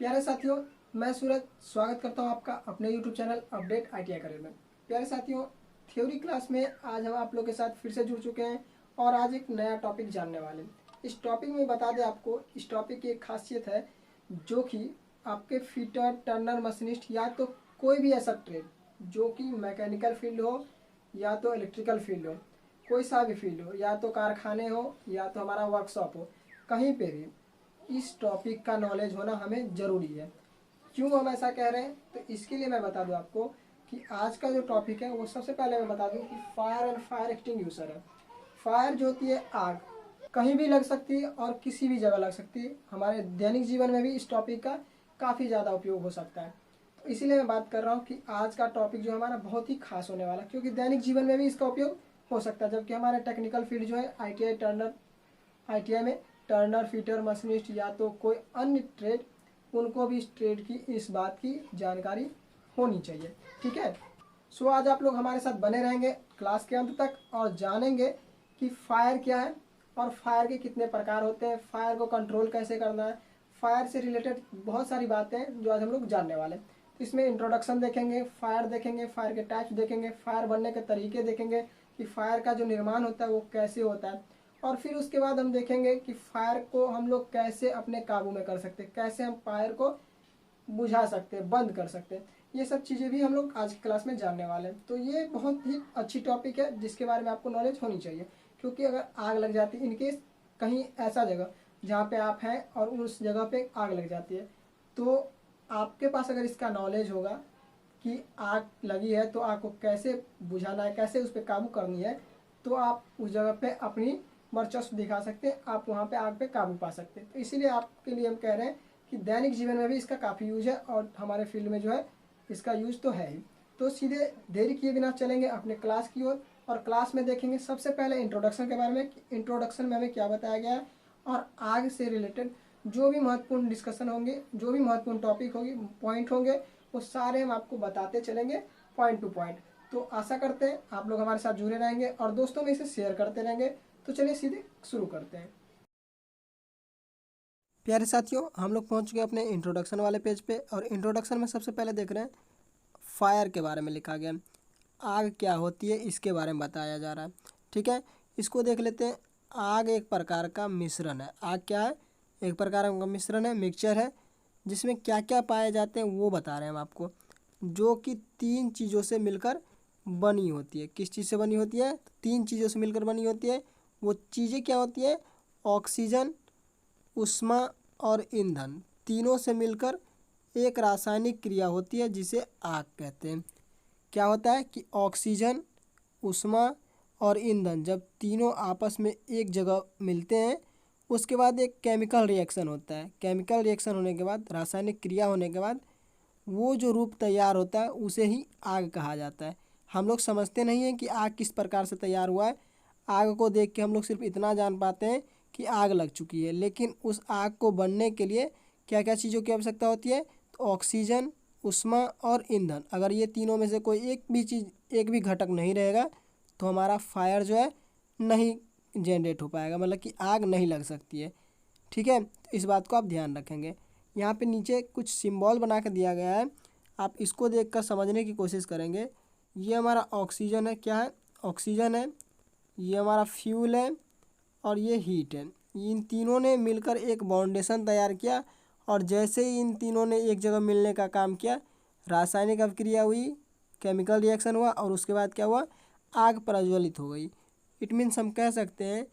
प्यारे साथियों, मैं सूरज स्वागत करता हूं आपका अपने YouTube channel update ITI career में। प्यारे साथियों, थ्योरी क्लास में आज हम आप लोग के साथ फिर से जुड़ चुके हैं और आज एक नया टॉपिक जानने वाले हैं। इस टॉपिक में बता दें आपको, इस टॉपिक की एक खासियत है जो कि आपके फिटर, टर्नर, मशीनिस्ट या तो कोई भी ऐसा ट्रेड जो कि मैकेनिकल फील्ड हो या तो इलेक्ट्रिकल फील्ड हो, कोई सा भी फील्ड हो, या तो कारखाने हो या तो हमारा वर्कशॉप हो, कहीं पे भी इस टॉपिक का नॉलेज होना हमें ज़रूरी है। क्यों हम ऐसा कह रहे हैं, तो इसके लिए मैं बता दूं आपको कि आज का जो टॉपिक है वो सबसे पहले मैं बता दूं कि फायर एंड फायर एक्सटिंग्विशर है। फायर जो होती है आग, कहीं भी लग सकती है और किसी भी जगह लग सकती है। हमारे दैनिक जीवन में भी इस टॉपिक का काफ़ी ज़्यादा उपयोग हो सकता है। तो इसीलिए मैं बात कर रहा हूँ कि आज का टॉपिक जो हमारा बहुत ही खास होने वाला है, क्योंकि दैनिक जीवन में भी इसका उपयोग हो सकता है। जबकि हमारे टेक्निकल फील्ड जो है ITI में टर्नर, फीटर, मशीनिस्ट या तो कोई अन्य ट्रेड, उनको भी इस ट्रेड की, इस बात की जानकारी होनी चाहिए। ठीक है, सो आज आप लोग हमारे साथ बने रहेंगे क्लास के अंत तक और जानेंगे कि फायर क्या है और फायर के कितने प्रकार होते हैं, फायर को कंट्रोल कैसे करना है। फायर से रिलेटेड बहुत सारी बातें हैं जो आज हम लोग जानने वाले हैं। तो इसमें इंट्रोडक्शन देखेंगे, फायर के टाइप्स देखेंगे, फायर बनने के तरीके देखेंगे कि फायर का जो निर्माण होता है वो कैसे होता है, और फिर उसके बाद हम देखेंगे कि फायर को हम लोग कैसे अपने काबू में कर सकते हैं, कैसे हम फायर को बुझा सकते हैं, बंद कर सकते हैं। ये सब चीज़ें भी हम लोग आज की क्लास में जानने वाले हैं। तो ये बहुत ही अच्छी टॉपिक है जिसके बारे में आपको नॉलेज होनी चाहिए, क्योंकि अगर आग लग जाती है, इनकेस कहीं ऐसा जगह जहाँ पे आप हैं और उस जगह पे आग लग जाती है, तो आपके पास अगर इसका नॉलेज होगा कि आग लगी है तो आग को कैसे बुझाना है, कैसे उस पर काबू करनी है, तो आप उस जगह पे अपनी वर्चस्व दिखा सकते हैं, आप वहाँ पे आग पे काबू पा सकते हैं। तो इसीलिए आपके लिए हम कह रहे हैं कि दैनिक जीवन में भी इसका काफ़ी यूज है और हमारे फील्ड में जो है इसका यूज तो है ही। तो सीधे देरी किए बिना चलेंगे अपने क्लास की ओर और क्लास में देखेंगे सबसे पहले इंट्रोडक्शन के बारे में कि इंट्रोडक्शन में हमें क्या बताया गया है, और आग से रिलेटेड जो भी महत्वपूर्ण डिस्कशन होंगे, जो भी महत्वपूर्ण टॉपिक होगी, पॉइंट होंगे, वो सारे हम आपको बताते चलेंगे पॉइंट टू पॉइंट। तो आशा करते हैं आप लोग हमारे साथ जुड़े रहेंगे और दोस्तों में इसे शेयर करते रहेंगे। तो चलिए सीधे शुरू करते हैं। प्यारे साथियों, हम लोग पहुंच गए अपने इंट्रोडक्शन वाले पेज पे और इंट्रोडक्शन में सबसे पहले देख रहे हैं फायर के बारे में लिखा गया है। आग क्या होती है इसके बारे में बताया जा रहा है। ठीक है, इसको देख लेते हैं। आग एक प्रकार का मिश्रण है। आग क्या है? एक प्रकार का मिश्रण है, मिक्सचर है, जिसमें क्या क्या पाए जाते हैं वो बता रहे हैं हम आपको, जो कि तीन चीज़ों से मिलकर बनी होती है। किस चीज़ से बनी होती है? तीन चीज़ों से मिलकर बनी होती है। वो चीज़ें क्या होती है? ऑक्सीजन, ऊष्मा और ईंधन, तीनों से मिलकर एक रासायनिक क्रिया होती है जिसे आग कहते हैं। क्या होता है कि ऑक्सीजन, ऊष्मा और ईंधन जब तीनों आपस में एक जगह मिलते हैं, उसके बाद एक केमिकल रिएक्शन होता है। केमिकल रिएक्शन होने के बाद, रासायनिक क्रिया होने के बाद, वो जो रूप तैयार होता है उसे ही आग कहा जाता है। हम लोग समझते नहीं हैं कि आग किस प्रकार से तैयार हुआ है। आग को देख के हम लोग सिर्फ इतना जान पाते हैं कि आग लग चुकी है, लेकिन उस आग को बनने के लिए क्या क्या चीज़ों की आवश्यकता होती है? तो ऑक्सीजन, ऊष्मा और ईंधन। अगर ये तीनों में से कोई एक भी घटक नहीं रहेगा तो हमारा फायर जो है नहीं जनरेट हो पाएगा, मतलब कि आग नहीं लग सकती है। ठीक है, तो इस बात को आप ध्यान रखेंगे। यहाँ पे नीचे कुछ सिंबल बना के दिया गया है, आप इसको देखकर समझने की कोशिश करेंगे। ये हमारा ऑक्सीजन है। क्या है? ऑक्सीजन है। ये हमारा फ्यूल है और ये हीट है। इन तीनों ने मिलकर एक बाउंडेशन तैयार किया और जैसे ही इन तीनों ने एक जगह मिलने का काम किया, रासायनिक अभिक्रिया हुई, केमिकल रिएक्शन हुआ और उसके बाद क्या हुआ? आग प्रज्वलित हो गई। इट मीन्स हम कह सकते हैं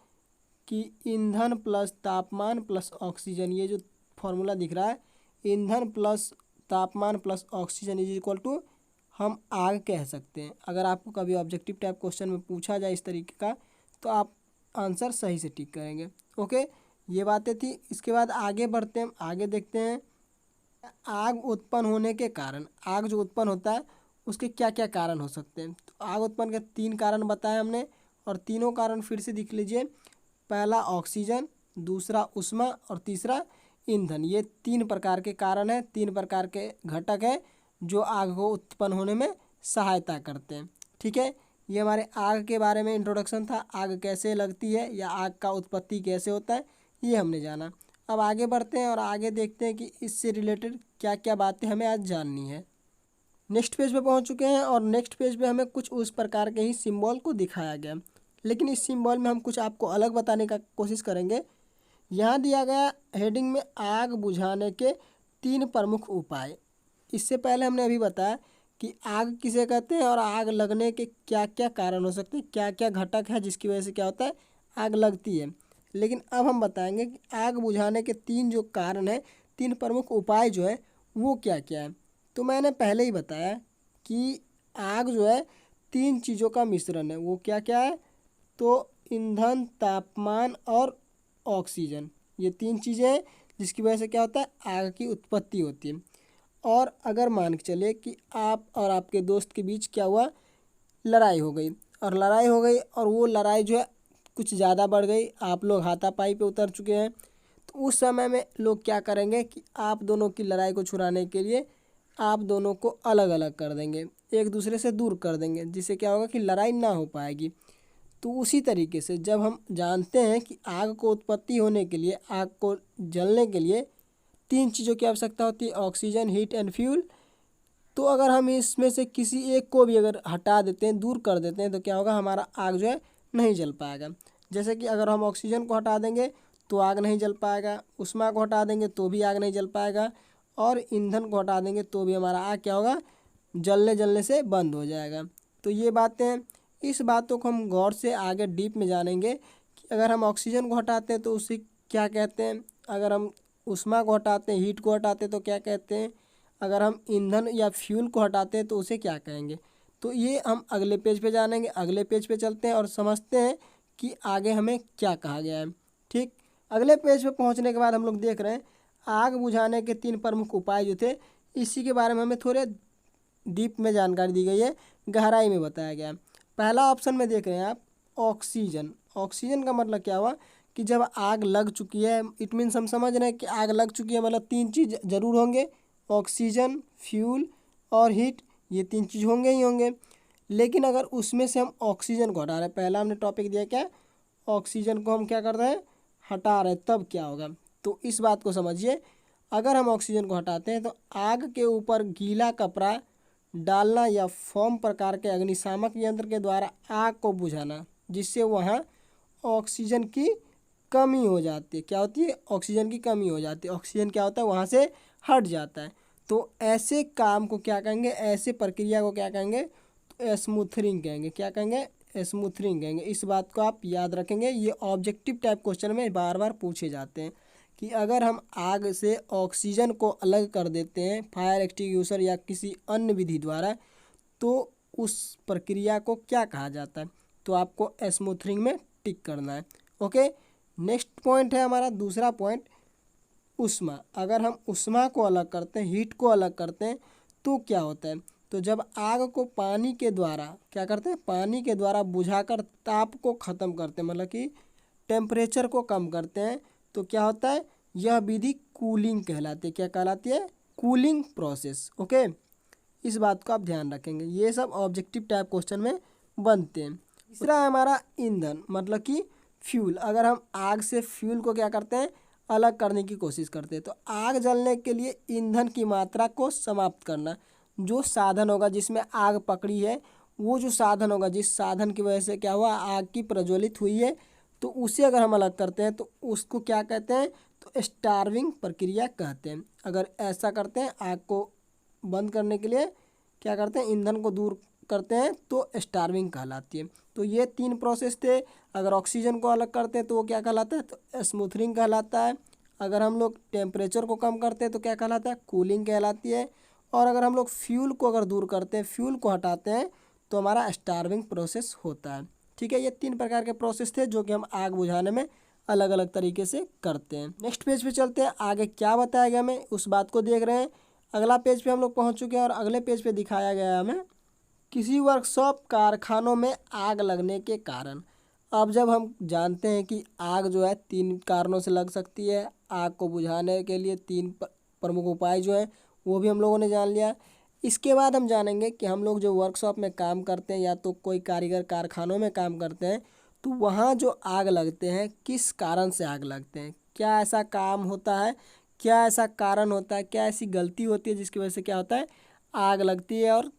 कि ईंधन प्लस तापमान प्लस ऑक्सीजन, ये जो फॉर्मूला दिख रहा है, ईंधन प्लस तापमान plus oxygen is equal to हम आग कह सकते हैं। अगर आपको कभी ऑब्जेक्टिव टाइप क्वेश्चन में पूछा जाए इस तरीके का, तो आप आंसर सही से टिक करेंगे। ओके, ये बातें थी। इसके बाद आगे बढ़ते हैं, आगे देखते हैं आग उत्पन्न होने के कारण। आग जो उत्पन्न होता है उसके क्या क्या कारण हो सकते हैं। तो आग उत्पन्न के तीन कारण बताए हमने और तीनों कारण फिर से दिख लीजिए। पहला ऑक्सीजन, दूसरा ऊष्मा और तीसरा ईंधन। ये तीन प्रकार के कारण हैं, तीन प्रकार के घटक हैं जो आग को उत्पन्न होने में सहायता करते हैं। ठीक है, ये हमारे आग के बारे में इंट्रोडक्शन था। आग कैसे लगती है या आग का उत्पत्ति कैसे होता है ये हमने जाना। अब आगे बढ़ते हैं और आगे देखते हैं कि इससे रिलेटेड क्या क्या बातें हमें आज जाननी है। नेक्स्ट पेज पे पहुंच चुके हैं और नेक्स्ट पेज पे हमें कुछ उस प्रकार के ही सिंबल को दिखाया गया, लेकिन इस सिंबल में हम कुछ आपको अलग बताने का कोशिश करेंगे। यहाँ दिया गया हेडिंग में आग बुझाने के 3 प्रमुख उपाय। इससे पहले हमने अभी बताया कि आग किसे कहते हैं और आग लगने के क्या क्या कारण हो सकते हैं, क्या क्या घटक है जिसकी वजह से क्या होता है, आग लगती है। लेकिन अब हम बताएंगे कि आग बुझाने के 3 जो कारण है, 3 प्रमुख उपाय जो है वो क्या क्या है। तो मैंने पहले ही बताया कि आग जो है 3 चीज़ों का मिश्रण है। वो क्या क्या है, तो ईंधन, तापमान और ऑक्सीजन, ये 3 चीज़ें हैं जिसकी वजह से क्या होता है, आग की उत्पत्ति होती है। और अगर मान के चले कि आप और आपके दोस्त के बीच क्या हुआ, लड़ाई हो गई, और वो लड़ाई जो है कुछ ज़्यादा बढ़ गई, आप लोग हाथापाई पे उतर चुके हैं, तो उस समय में लोग क्या करेंगे कि आप दोनों की लड़ाई को छुड़ाने के लिए आप दोनों को अलग अलग कर देंगे, एक दूसरे से दूर कर देंगे, जिससे क्या होगा कि लड़ाई ना हो पाएगी। तो उसी तरीके से जब हम जानते हैं कि आग को उत्पत्ति होने के लिए, आग को जलने के लिए 3 चीज़ों की आवश्यकता होती है, ऑक्सीजन, हीट एंड फ्यूल। तो अगर हम इसमें से किसी एक को भी अगर हटा देते हैं, दूर कर देते हैं, तो क्या होगा, हमारा आग जो है नहीं जल पाएगा। जैसे कि अगर हम ऑक्सीजन को हटा देंगे तो आग नहीं जल पाएगा, ऊष्मा को हटा देंगे तो भी आग नहीं जल पाएगा, और ईंधन को हटा देंगे तो भी हमारा आग क्या होगा, जलने से बंद हो जाएगा। तो ये बातें हैं, इस बातों को हम गौर से आगे डीप में जानेंगे कि अगर हम ऑक्सीजन को हटाते हैं तो उसे क्या कहते हैं, अगर हम ऊष्मा को हटाते हैं, हीट को हटाते हैं तो क्या कहते हैं, अगर हम ईंधन या फ्यूल को हटाते हैं तो उसे क्या कहेंगे। तो ये हम अगले पेज पे जानेंगे। अगले पेज पे चलते हैं और समझते हैं कि आगे हमें क्या कहा गया है। ठीक, अगले पेज पे पहुंचने के बाद हम लोग देख रहे हैं आग बुझाने के 3 प्रमुख उपाय जो थे, इसी के बारे में हमें थोड़े डीप में जानकारी दी गई है, गहराई में बताया गया है। पहला ऑप्शन में देख रहे हैं आप, ऑक्सीजन। ऑक्सीजन का मतलब क्या हुआ कि जब आग लग चुकी है, इट मीन्स हम समझ रहे हैं कि आग लग चुकी है, मतलब 3 चीज़ जरूर होंगे, ऑक्सीजन, फ्यूल और हीट, ये 3 चीज़ होंगे ही होंगे। लेकिन अगर उसमें से हम ऑक्सीजन को हटा रहे हैं, पहला हमने टॉपिक दिया क्या, ऑक्सीजन को हम क्या कर रहे हैं, हटा रहे हैं, तब क्या होगा। तो इस बात को समझिए, अगर हम ऑक्सीजन को हटाते हैं तो आग के ऊपर गीला कपड़ा डालना या फोम प्रकार के अग्निशामक यंत्र के द्वारा आग को बुझाना, जिससे वहाँ ऑक्सीजन की कमी हो जाती है। क्या होती है, ऑक्सीजन की कमी हो जाती है, ऑक्सीजन क्या होता है वहाँ से हट जाता है। तो ऐसे काम को क्या कहेंगे, ऐसे प्रक्रिया को क्या कहेंगे, तो स्मूथरिंग कहेंगे। क्या कहेंगे, स्मूथरिंग कहेंगे। इस बात को आप याद रखेंगे, ये ऑब्जेक्टिव टाइप क्वेश्चन में बार बार पूछे जाते हैं कि अगर हम आग से ऑक्सीजन को अलग कर देते हैं फायर एक्सटिंग्विशर या किसी अन्य विधि द्वारा, तो उस प्रक्रिया को क्या कहा जाता है। तो आपको स्मूथरिंग में टिक करना है। ओके, नेक्स्ट पॉइंट है हमारा दूसरा पॉइंट, ऊष्मा। अगर हम ऊष्मा को अलग करते हैं, हीट को अलग करते हैं, तो क्या होता है, तो जब आग को पानी के द्वारा क्या करते हैं, पानी के द्वारा बुझाकर ताप को ख़त्म करते हैं, मतलब कि टेम्परेचर को कम करते हैं, तो क्या होता है, यह विधि कूलिंग कहलाती है। क्या कहलाती है, कूलिंग प्रोसेस। ओके, इस बात को आप ध्यान रखेंगे, ये सब ऑब्जेक्टिव टाइप क्वेश्चन में बनते हैं। तीसरा है हमारा ईंधन, मतलब कि फ्यूल। अगर हम आग से फ्यूल को क्या करते हैं, अलग करने की कोशिश करते हैं, तो आग जलने के लिए ईंधन की मात्रा को समाप्त करना, जो साधन होगा जिसमें आग पकड़ी है, वो जो साधन होगा, जिस साधन की वजह से क्या हुआ, आग की प्रज्वलित हुई है, तो उसे अगर हम अलग करते हैं तो उसको क्या कहते हैं, तो स्टार्विंग प्रक्रिया कहते हैं। अगर ऐसा करते हैं, आग को बंद करने के लिए क्या करते हैं, ईंधन को दूर करते हैं, तो स्टार्विंग कहलाती है। तो ये 3 प्रोसेस थे। अगर ऑक्सीजन को अलग करते हैं तो वो क्या कहलाता है, तो स्मूथरिंग कहलाता है। अगर हम लोग टेम्परेचर को कम करते हैं तो क्या कहलाता है, कूलिंग कहलाती है। और अगर हम लोग फ्यूल को अगर दूर करते हैं, फ्यूल को हटाते हैं, तो हमारा स्टार्विंग प्रोसेस होता है। ठीक है, ये 3 प्रकार के प्रोसेस थे जो कि हम आग बुझाने में अलग अलग तरीके से करते हैं। नेक्स्ट पेज पे चलते हैं, आगे क्या बताया गया हमें उस बात को देख रहे हैं। अगला पेज पे हम लोग पहुंच चुके हैं और अगले पेज पे दिखाया गया है हमें किसी वर्कशॉप कारखानों में आग लगने के कारण। अब जब हम जानते हैं कि आग जो है 3 कारणों से लग सकती है, आग को बुझाने के लिए 3 प्रमुख उपाय जो हैं वो भी हम लोगों ने जान लिया। इसके बाद हम जानेंगे कि हम लोग जो वर्कशॉप में काम करते हैं या तो कोई कारीगर कारखानों में काम करते हैं, तो वहाँ जो आग लगते हैं किस कारण से आग लगते हैं, क्या ऐसा काम होता है, क्या ऐसा कारण होता है, क्या ऐसी गलती होती है जिसकी वजह से क्या होता है, आग लगती है और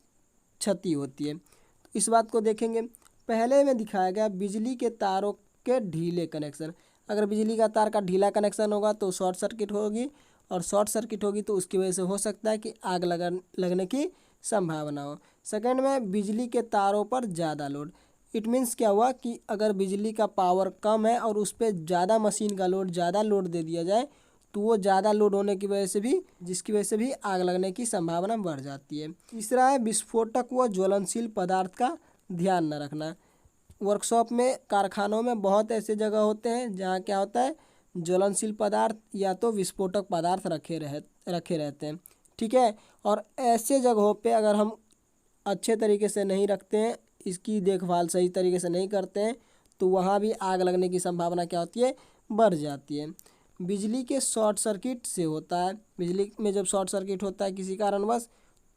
क्षति होती है। तो इस बात को देखेंगे। पहले में दिखाया गया बिजली के तारों के ढीले कनेक्शन। अगर बिजली का तार का ढीला कनेक्शन होगा तो शॉर्ट सर्किट होगी, और शॉर्ट सर्किट होगी तो उसकी वजह से हो सकता है कि आग लगने की संभावना हो। सेकंड में बिजली के तारों पर ज़्यादा लोड। इट मीन्स क्या हुआ कि अगर बिजली का पावर कम है और उस पर ज़्यादा मशीन का लोड, ज़्यादा लोड दे दिया जाए तो वो ज़्यादा लोड होने की वजह से भी, जिसकी वजह से भी आग लगने की संभावना बढ़ जाती है। तीसरा है विस्फोटक व ज्वलनशील पदार्थ का ध्यान न रखना। वर्कशॉप में, कारखानों में बहुत ऐसे जगह होते हैं जहाँ क्या होता है, ज्वलनशील पदार्थ या तो विस्फोटक पदार्थ रखे रहते हैं, ठीक है। और ऐसे जगहों पे अगर हम अच्छे तरीके से नहीं रखते हैं, इसकी देखभाल सही तरीके से नहीं करते हैं, तो वहाँ भी आग लगने की संभावना क्या होती है, बढ़ जाती है। बिजली के शॉर्ट सर्किट से होता है, बिजली में जब शॉर्ट सर्किट होता है किसी कारणवश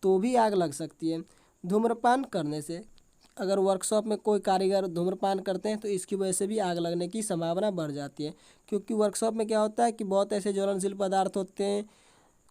तो भी आग लग सकती है। धूम्रपान करने से, अगर वर्कशॉप में कोई कारीगर धूम्रपान करते हैं तो इसकी वजह से भी आग लगने की संभावना बढ़ जाती है, क्योंकि वर्कशॉप में क्या होता है कि बहुत ऐसे ज्वलनशील पदार्थ होते हैं,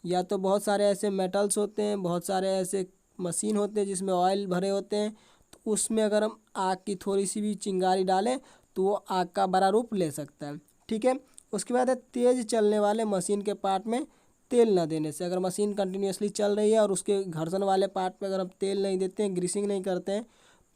या तो बहुत सारे ऐसे मेटल्स होते हैं, बहुत सारे ऐसे मशीन होते हैं जिसमें ऑयल भरे होते हैं, तो उसमें अगर हम आग की थोड़ी सी भी चिंगारी डालें तो वो आग का बड़ा रूप ले सकता है, ठीक है। उसके बाद है तेज़ चलने वाले मशीन के पार्ट में तेल न देने से। अगर मशीन कंटिन्यूसली चल रही है और उसके घर्षण वाले पार्ट में अगर हम तेल नहीं देते हैं, ग्रीसिंग नहीं करते हैं,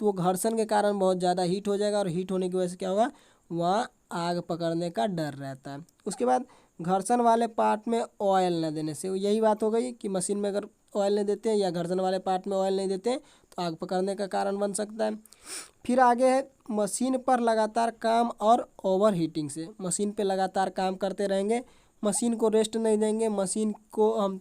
तो वो घर्षण के कारण बहुत ज़्यादा हीट हो जाएगा, और हीट होने की वजह से क्या होगा, वहाँ आग पकड़ने का डर रहता है। उसके बाद घर्षण वाले पार्ट में ऑयल न देने से, यही बात हो गई कि मशीन में अगर ऑयल नहीं देते हैं या घर्षण वाले पार्ट में ऑयल नहीं देते हैं तो आग पकड़ने का कारण बन सकता है। फिर आगे है मशीन पर लगातार काम और ओवर हीटिंग से। मशीन पे लगातार काम करते रहेंगे, मशीन को रेस्ट नहीं देंगे, मशीन को हम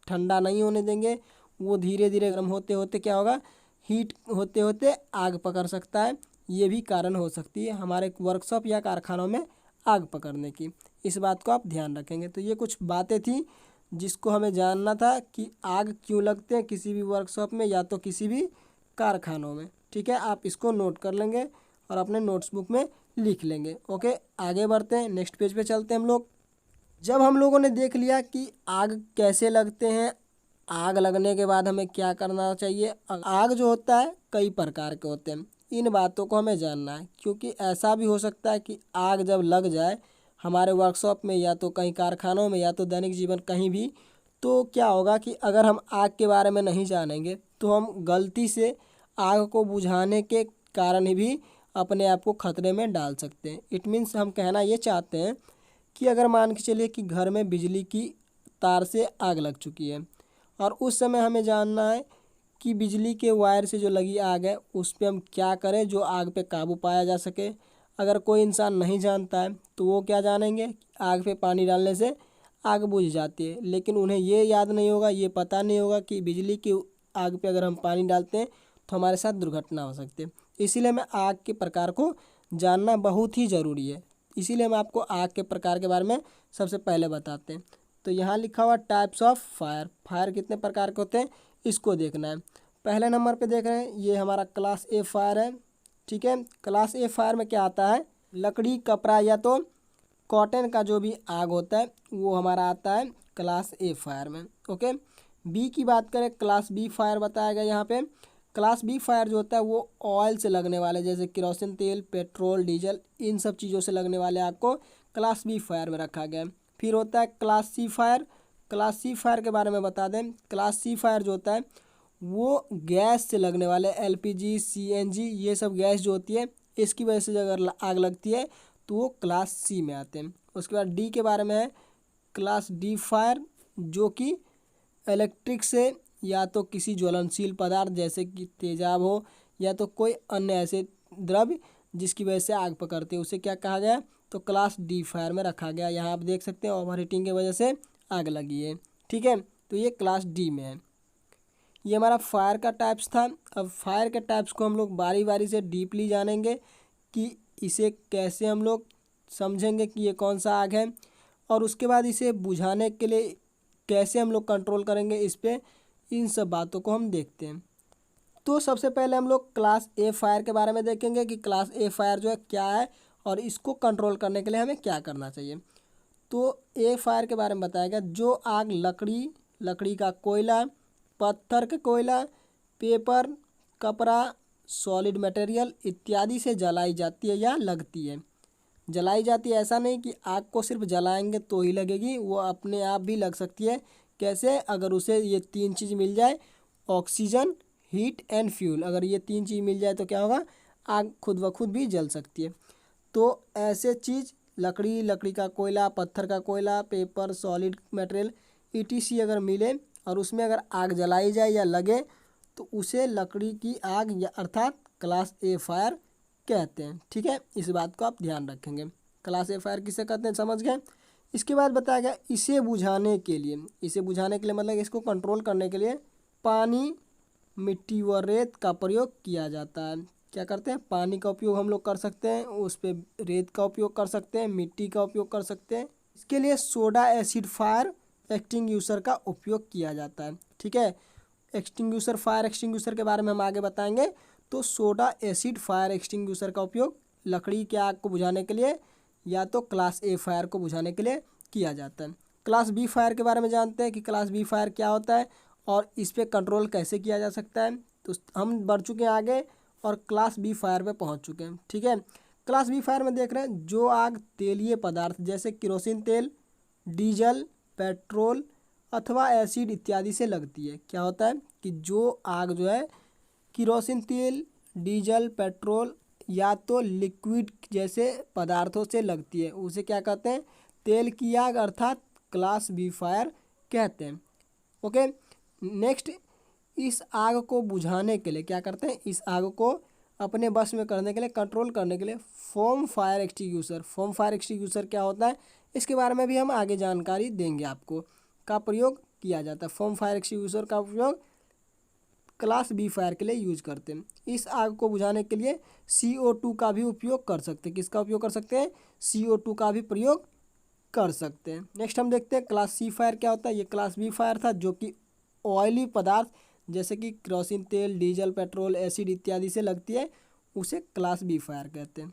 ठंडा नहीं होने देंगे, वो धीरे धीरे गर्म होते होते क्या होगा, हीट होते होते आग पकड़ सकता है। ये भी कारण हो सकती है हमारे वर्कशॉप या कारखानों में आग पकड़ने की। इस बात को आप ध्यान रखेंगे। तो ये कुछ बातें थी जिसको हमें जानना था कि आग क्यों लगते हैं किसी भी वर्कशॉप में या तो किसी भी कारखानों में, ठीक है। आप इसको नोट कर लेंगे और अपने नोट्स बुक में लिख लेंगे। ओके, आगे बढ़ते हैं, नेक्स्ट पेज पे चलते हैं हम लोग। जब हम लोगों ने देख लिया कि आग कैसे लगते हैं, आग लगने के बाद हमें क्या करना चाहिए, आग जो होता है कई प्रकार के होते हैं, इन बातों को हमें जानना है, क्योंकि ऐसा भी हो सकता है कि आग जब लग जाए हमारे वर्कशॉप में या तो कहीं कारखानों में या तो दैनिक जीवन कहीं भी, तो क्या होगा कि अगर हम आग के बारे में नहीं जानेंगे तो हम गलती से आग को बुझाने के कारण ही भी अपने आप को खतरे में डाल सकते हैं। इट मीन्स हम कहना ये चाहते हैं कि अगर मान के चलिए कि घर में बिजली की तार से आग लग चुकी है और उस समय हमें जानना है कि बिजली के वायर से जो लगी आग है उस पर हम क्या करें जो आग पे काबू पाया जा सके। अगर कोई इंसान नहीं जानता है तो वो क्या जानेंगे, आग पे पानी डालने से आग बुझ जाती है, लेकिन उन्हें ये याद नहीं होगा, ये पता नहीं होगा कि बिजली की आग पे अगर हम पानी डालते हैं तो हमारे साथ दुर्घटना हो सकती है। इसीलिए हमें आग के प्रकार को जानना बहुत ही ज़रूरी है। इसीलिए हम आपको आग के प्रकार के बारे में सबसे पहले बताते हैं। तो यहाँ लिखा हुआ टाइप्स ऑफ फायर, फायर कितने प्रकार के होते हैं इसको देखना है। पहले नंबर पे देख रहे हैं, ये हमारा क्लास ए फायर है, ठीक है। क्लास ए फायर में क्या आता है, लकड़ी, कपड़ा या तो कॉटन का जो भी आग होता है वो हमारा आता है क्लास ए फायर में। ओके, बी की बात करें, क्लास बी फायर बताया गया यहाँ पे। क्लास बी फायर जो होता है वो ऑयल से लगने वाले, जैसे केरोसिन तेल, पेट्रोल, डीजल, इन सब चीज़ों से लगने वाले आग को क्लास बी फायर में रखा गया है। फिर होता है class C fire. Class C fire के बारे में बता दें, क्लास सी फायर जो होता है वो गैस से लगने वाले, एलपीजी, सीएनजी, ये सब गैस जो होती है इसकी वजह से अगर आग लगती है तो वो क्लास सी में आते हैं। उसके बाद डी के बारे में है क्लास डी फायर, जो कि इलेक्ट्रिक से या तो किसी ज्वलनशील पदार्थ जैसे कि तेजाब हो या तो कोई अन्य ऐसे द्रव्य जिसकी वजह से आग पकड़ती है, उसे क्या कहा गया, तो क्लास डी फायर में रखा गया। यहाँ आप देख सकते हैं ओवर हीटिंग की वजह से आग लगी है, ठीक है। तो ये क्लास डी में है। ये हमारा फायर का टाइप्स था। अब फायर के टाइप्स को हम लोग बारी बारी से डीपली जानेंगे कि इसे कैसे हम लोग समझेंगे कि ये कौन सा आग है, और उसके बाद इसे बुझाने के लिए कैसे हम लोग कंट्रोल करेंगे इस पे, इन सब बातों को हम देखते हैं। तो सबसे पहले हम लोग क्लास ए फायर के बारे में देखेंगे कि क्लास ए फायर जो है क्या है और इसको कंट्रोल करने के लिए हमें क्या करना चाहिए। तो ए फायर के बारे में बताया गया, जो आग लकड़ी का कोयला, पत्थर का कोयला, पेपर, कपड़ा, सॉलिड मटेरियल इत्यादि से जलाई जाती है या लगती है। जलाई जाती है, ऐसा नहीं कि आग को सिर्फ जलाएंगे तो ही लगेगी, वो अपने आप भी लग सकती है। कैसे? अगर उसे ये तीन चीज़ मिल जाए, ऑक्सीजन, हीट एंड फ्यूल, अगर ये तीन चीज़ मिल जाए तो क्या होगा, आग खुद ब खुद भी जल सकती है। तो ऐसे चीज़ लकड़ी का कोयला, पत्थर का कोयला, पेपर, सॉलिड मटेरियल ईटीसी अगर मिले और उसमें अगर आग जलाई जाए या लगे तो उसे लकड़ी की आग या अर्थात क्लास ए फायर कहते हैं। ठीक है, इस बात को आप ध्यान रखेंगे। क्लास ए फायर किसे कहते हैं समझ गए। इसके बाद बताया गया इसे बुझाने के लिए मतलब इसको कंट्रोल करने के लिए पानी, मिट्टी व रेत का प्रयोग किया जाता है। क्या करते हैं? पानी का उपयोग हम लोग कर सकते हैं, उस पर रेत का उपयोग कर सकते हैं, मिट्टी का उपयोग कर सकते हैं। इसके लिए सोडा एसिड फायर एक्सटिंग्यूशर का उपयोग किया जाता है। ठीक है, फायर एक्सटिंग्यूशर के बारे में हम आगे बताएंगे। तो सोडा एसिड फायर एक्सटिंग्यूशर का उपयोग लकड़ी की आग को बुझाने के लिए या तो क्लास ए फायर को बुझाने के लिए किया जाता है। क्लास बी फायर के बारे में जानते हैं कि क्लास बी फायर क्या होता है और इस पे कंट्रोल कैसे किया जा सकता है। तो हम बढ़ चुके हैं आगे और क्लास बी फायर पे पहुंच चुके हैं। ठीक है, क्लास बी फायर में देख रहे हैं जो आग तेलीय पदार्थ जैसे केरोसिन तेल, डीजल, पेट्रोल अथवा एसिड इत्यादि से लगती है। क्या होता है कि जो आग जो है केरोसिन तेल, डीजल, पेट्रोल या तो लिक्विड जैसे पदार्थों से लगती है, उसे क्या कहते हैं? तेल की आग अर्थात क्लास बी फायर कहते हैं। ओके, नेक्स्ट, इस आग को बुझाने के लिए क्या करते हैं? इस आग को अपने बस में करने के लिए, कंट्रोल करने के लिए फोम फायर एक्सटिंग्यूशर क्या होता है इसके बारे में भी हम आगे जानकारी देंगे आपको, का प्रयोग किया जाता है। फोम फायर एक्सटिंग्यूशर का उपयोग क्लास बी फायर के लिए यूज करते हैं। इस आग को बुझाने के लिए CO2 का भी उपयोग कर सकते हैं। किसका उपयोग कर सकते हैं? CO2 का भी प्रयोग कर सकते हैं। नेक्स्ट हम देखते हैं क्लास सी फायर क्या होता है। ये क्लास बी फायर था जो कि ऑयली पदार्थ जैसे कि केरोसिन तेल, डीजल, पेट्रोल, एसिड इत्यादि से लगती है, उसे क्लास बी फायर कहते हैं।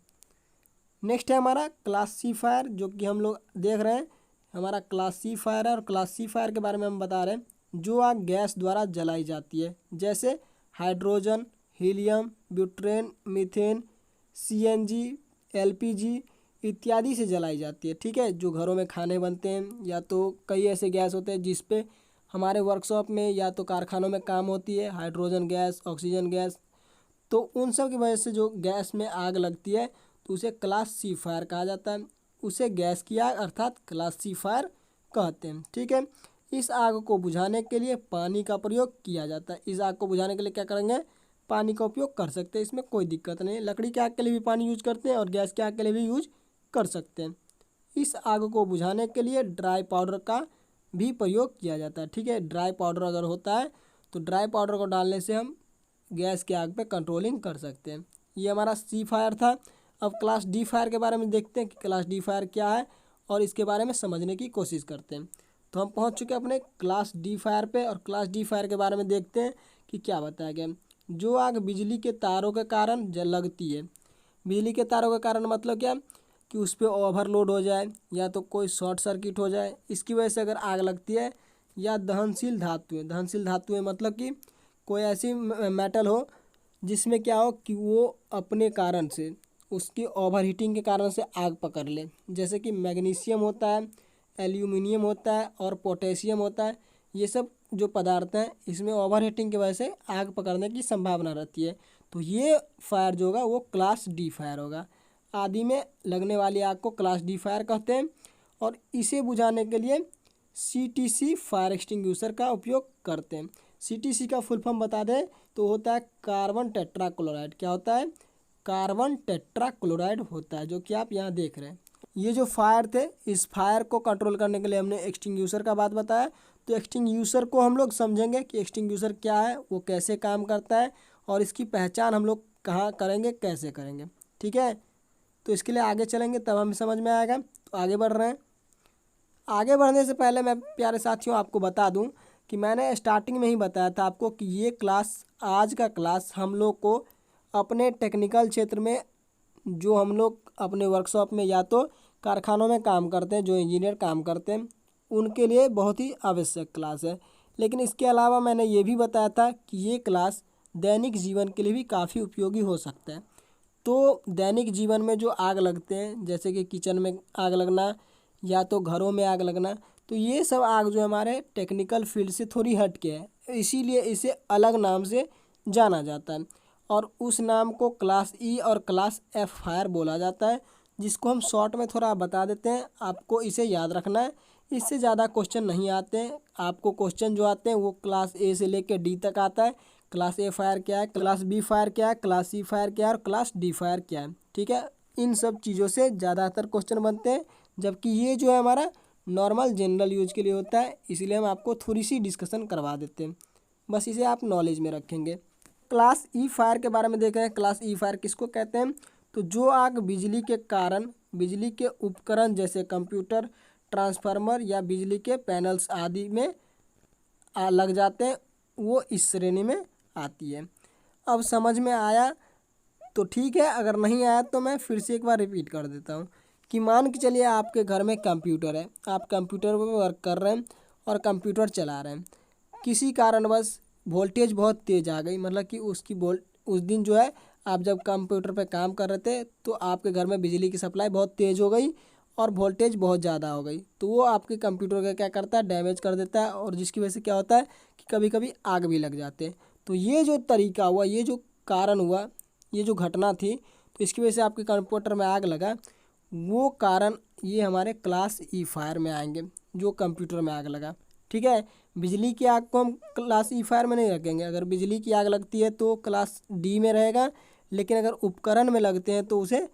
नेक्स्ट है हमारा क्लास सी फायर, जो कि हम लोग देख रहे हैं हमारा क्लास सी फायर है। और क्लास सी फायर के बारे में हम बता रहे हैं जो आग गैस द्वारा जलाई जाती है, जैसे hydrogen, helium, butane, methane, CNG, LPG इत्यादि से जलाई जाती है। ठीक है, जो घरों में खाने बनते हैं या तो कई ऐसे गैस होते हैं जिस पे हमारे वर्कशॉप में या तो कारखानों में काम होती है, हाइड्रोजन गैस, ऑक्सीजन गैस। तो उन सब की वजह से जो गैस में आग लगती है तो उसे क्लास सी फायर कहा जाता है। उसे गैस की आग अर्थात क्लास सी फायर कहते हैं। ठीक है, इस आग को बुझाने के लिए पानी का प्रयोग किया जाता है। इस आग को बुझाने के लिए क्या करेंगे? पानी का उपयोग कर सकते हैं, इसमें कोई दिक्कत नहीं। लकड़ी की आग के लिए भी पानी यूज करते हैं और गैस की आग के लिए भी यूज कर सकते हैं। इस आग को बुझाने के लिए ड्राई पाउडर का भी प्रयोग किया जाता है। ठीक है, ड्राई पाउडर अगर होता है तो ड्राई पाउडर को डालने से हम गैस की आग पे कंट्रोलिंग कर सकते हैं। ये हमारा सी फायर था। अब क्लास डी फायर के बारे में देखते हैं कि क्लास डी फायर क्या है और इसके बारे में समझने की कोशिश करते हैं। तो हम पहुंच चुके हैं अपने क्लास डी फायर पे और क्लास डी फायर के बारे में देखते हैं कि क्या बताया गया। जो आग बिजली के तारों के कारण जल लगती है। बिजली के तारों के कारण मतलब क्या कि उस पर ओवरलोड हो जाए या तो कोई शॉर्ट सर्किट हो जाए, इसकी वजह से अगर आग लगती है। या दहनशील धातुएं मतलब कि कोई ऐसी मेटल हो जिसमें क्या हो कि वो अपने कारण से उसकी ओवर हीटिंग के कारण से आग पकड़ ले, जैसे कि मैग्नीशियम होता है, एल्यूमिनियम होता है और पोटेशियम होता है। ये सब जो पदार्थ हैं इसमें ओवर हीटिंग की वजह से आग पकड़ने की संभावना रहती है। तो ये फायर जो होगा वो क्लास डी फायर होगा। आदि में लगने वाली आग को क्लास डी फायर कहते हैं और इसे बुझाने के लिए CTC फायर एक्सटिंग्यूशर का उपयोग करते हैं। CTC का फुल फॉर्म बता दें तो होता है कार्बन टेट्रा क्लोराइड। क्या होता है? कार्बन टेट्रा क्लोराइड होता है, जो कि आप यहाँ देख रहे हैं। ये जो फायर थे, इस फायर को कंट्रोल करने के लिए हमने एक्सटिंग्यूशर का बात बताया। तो एक्सटिंग्यूशर को हम लोग समझेंगे कि एक्सटिंग्यूशर क्या है, वो कैसे काम करता है और इसकी पहचान हम लोग कहाँ करेंगे, कैसे करेंगे। ठीक है, तो इसके लिए आगे चलेंगे तब हमें समझ में आएगा। तो आगे बढ़ रहे हैं। आगे बढ़ने से पहले मैं प्यारे साथियों आपको बता दूं कि मैंने स्टार्टिंग में ही बताया था आपको कि ये क्लास, आज का क्लास हम लोग को अपने टेक्निकल क्षेत्र में, जो हम लोग अपने वर्कशॉप में या तो कारखानों में काम करते हैं, जो इंजीनियर काम करते हैं, उनके लिए बहुत ही आवश्यक क्लास है। लेकिन इसके अलावा मैंने ये भी बताया था कि ये क्लास दैनिक जीवन के लिए भी काफ़ी उपयोगी हो सकता है। तो दैनिक जीवन में जो आग लगते हैं, जैसे कि किचन में आग लगना या तो घरों में आग लगना, तो ये सब आग जो हमारे टेक्निकल फील्ड से थोड़ी हट के है, इसीलिए इसे अलग नाम से जाना जाता है। और उस नाम को क्लास ई और क्लास एफ फायर बोला जाता है, जिसको हम शॉर्ट में थोड़ा बता देते हैं। आपको इसे याद रखना है, इससे ज़्यादा क्वेश्चन नहीं आते हैं। आपको क्वेश्चन जो आते हैं वो क्लास ए से लेकर डी तक आता है। क्लास ए फायर क्या है, क्लास बी फायर क्या है, क्लास सी फायर क्या है और क्लास डी फायर क्या है। ठीक है, इन सब चीज़ों से ज़्यादातर क्वेश्चन बनते हैं, जबकि ये जो है हमारा नॉर्मल जनरल यूज के लिए होता है, इसीलिए हम आपको थोड़ी सी डिस्कशन करवा देते हैं। बस इसे आप नॉलेज में रखेंगे। क्लास ई फायर के बारे में देख रहे हैं। क्लास ई फायर किसको कहते हैं? तो जो आग बिजली के कारण, बिजली के उपकरण जैसे कंप्यूटर, ट्रांसफार्मर या बिजली के पैनल्स आदि में लग जाते हैं, वो इस श्रेणी में आती है। अब समझ में आया तो ठीक है, अगर नहीं आया तो मैं फिर से एक बार रिपीट कर देता हूँ कि मान के चलिए आपके घर में कंप्यूटर है, आप कंप्यूटर पर वर्क कर रहे हैं और कंप्यूटर चला रहे हैं। किसी कारणवश वोल्टेज बहुत तेज़ आ गई, मतलब कि उस दिन जो है आप जब कंप्यूटर पे काम कर रहे थे तो आपके घर में बिजली की सप्लाई बहुत तेज़ हो गई और वोल्टेज बहुत ज़्यादा हो गई, तो वो आपके कंप्यूटर का क्या करता है, डैमेज कर देता है, और जिसकी वजह से क्या होता है कि कभी कभी आग भी लग जाते हैं। तो ये जो तरीका हुआ, ये जो कारण हुआ, ये जो घटना थी, तो इसकी वजह से आपके कंप्यूटर में आग लगा, वो कारण ये हमारे क्लास ई फायर में आएंगे, जो कंप्यूटर में आग लगा। ठीक है, बिजली की आग को हम क्लास ई फायर में नहीं रखेंगे। अगर बिजली की आग लगती है तो क्लास डी में रहेगा, लेकिन अगर उपकरण में लगते हैं तो उसे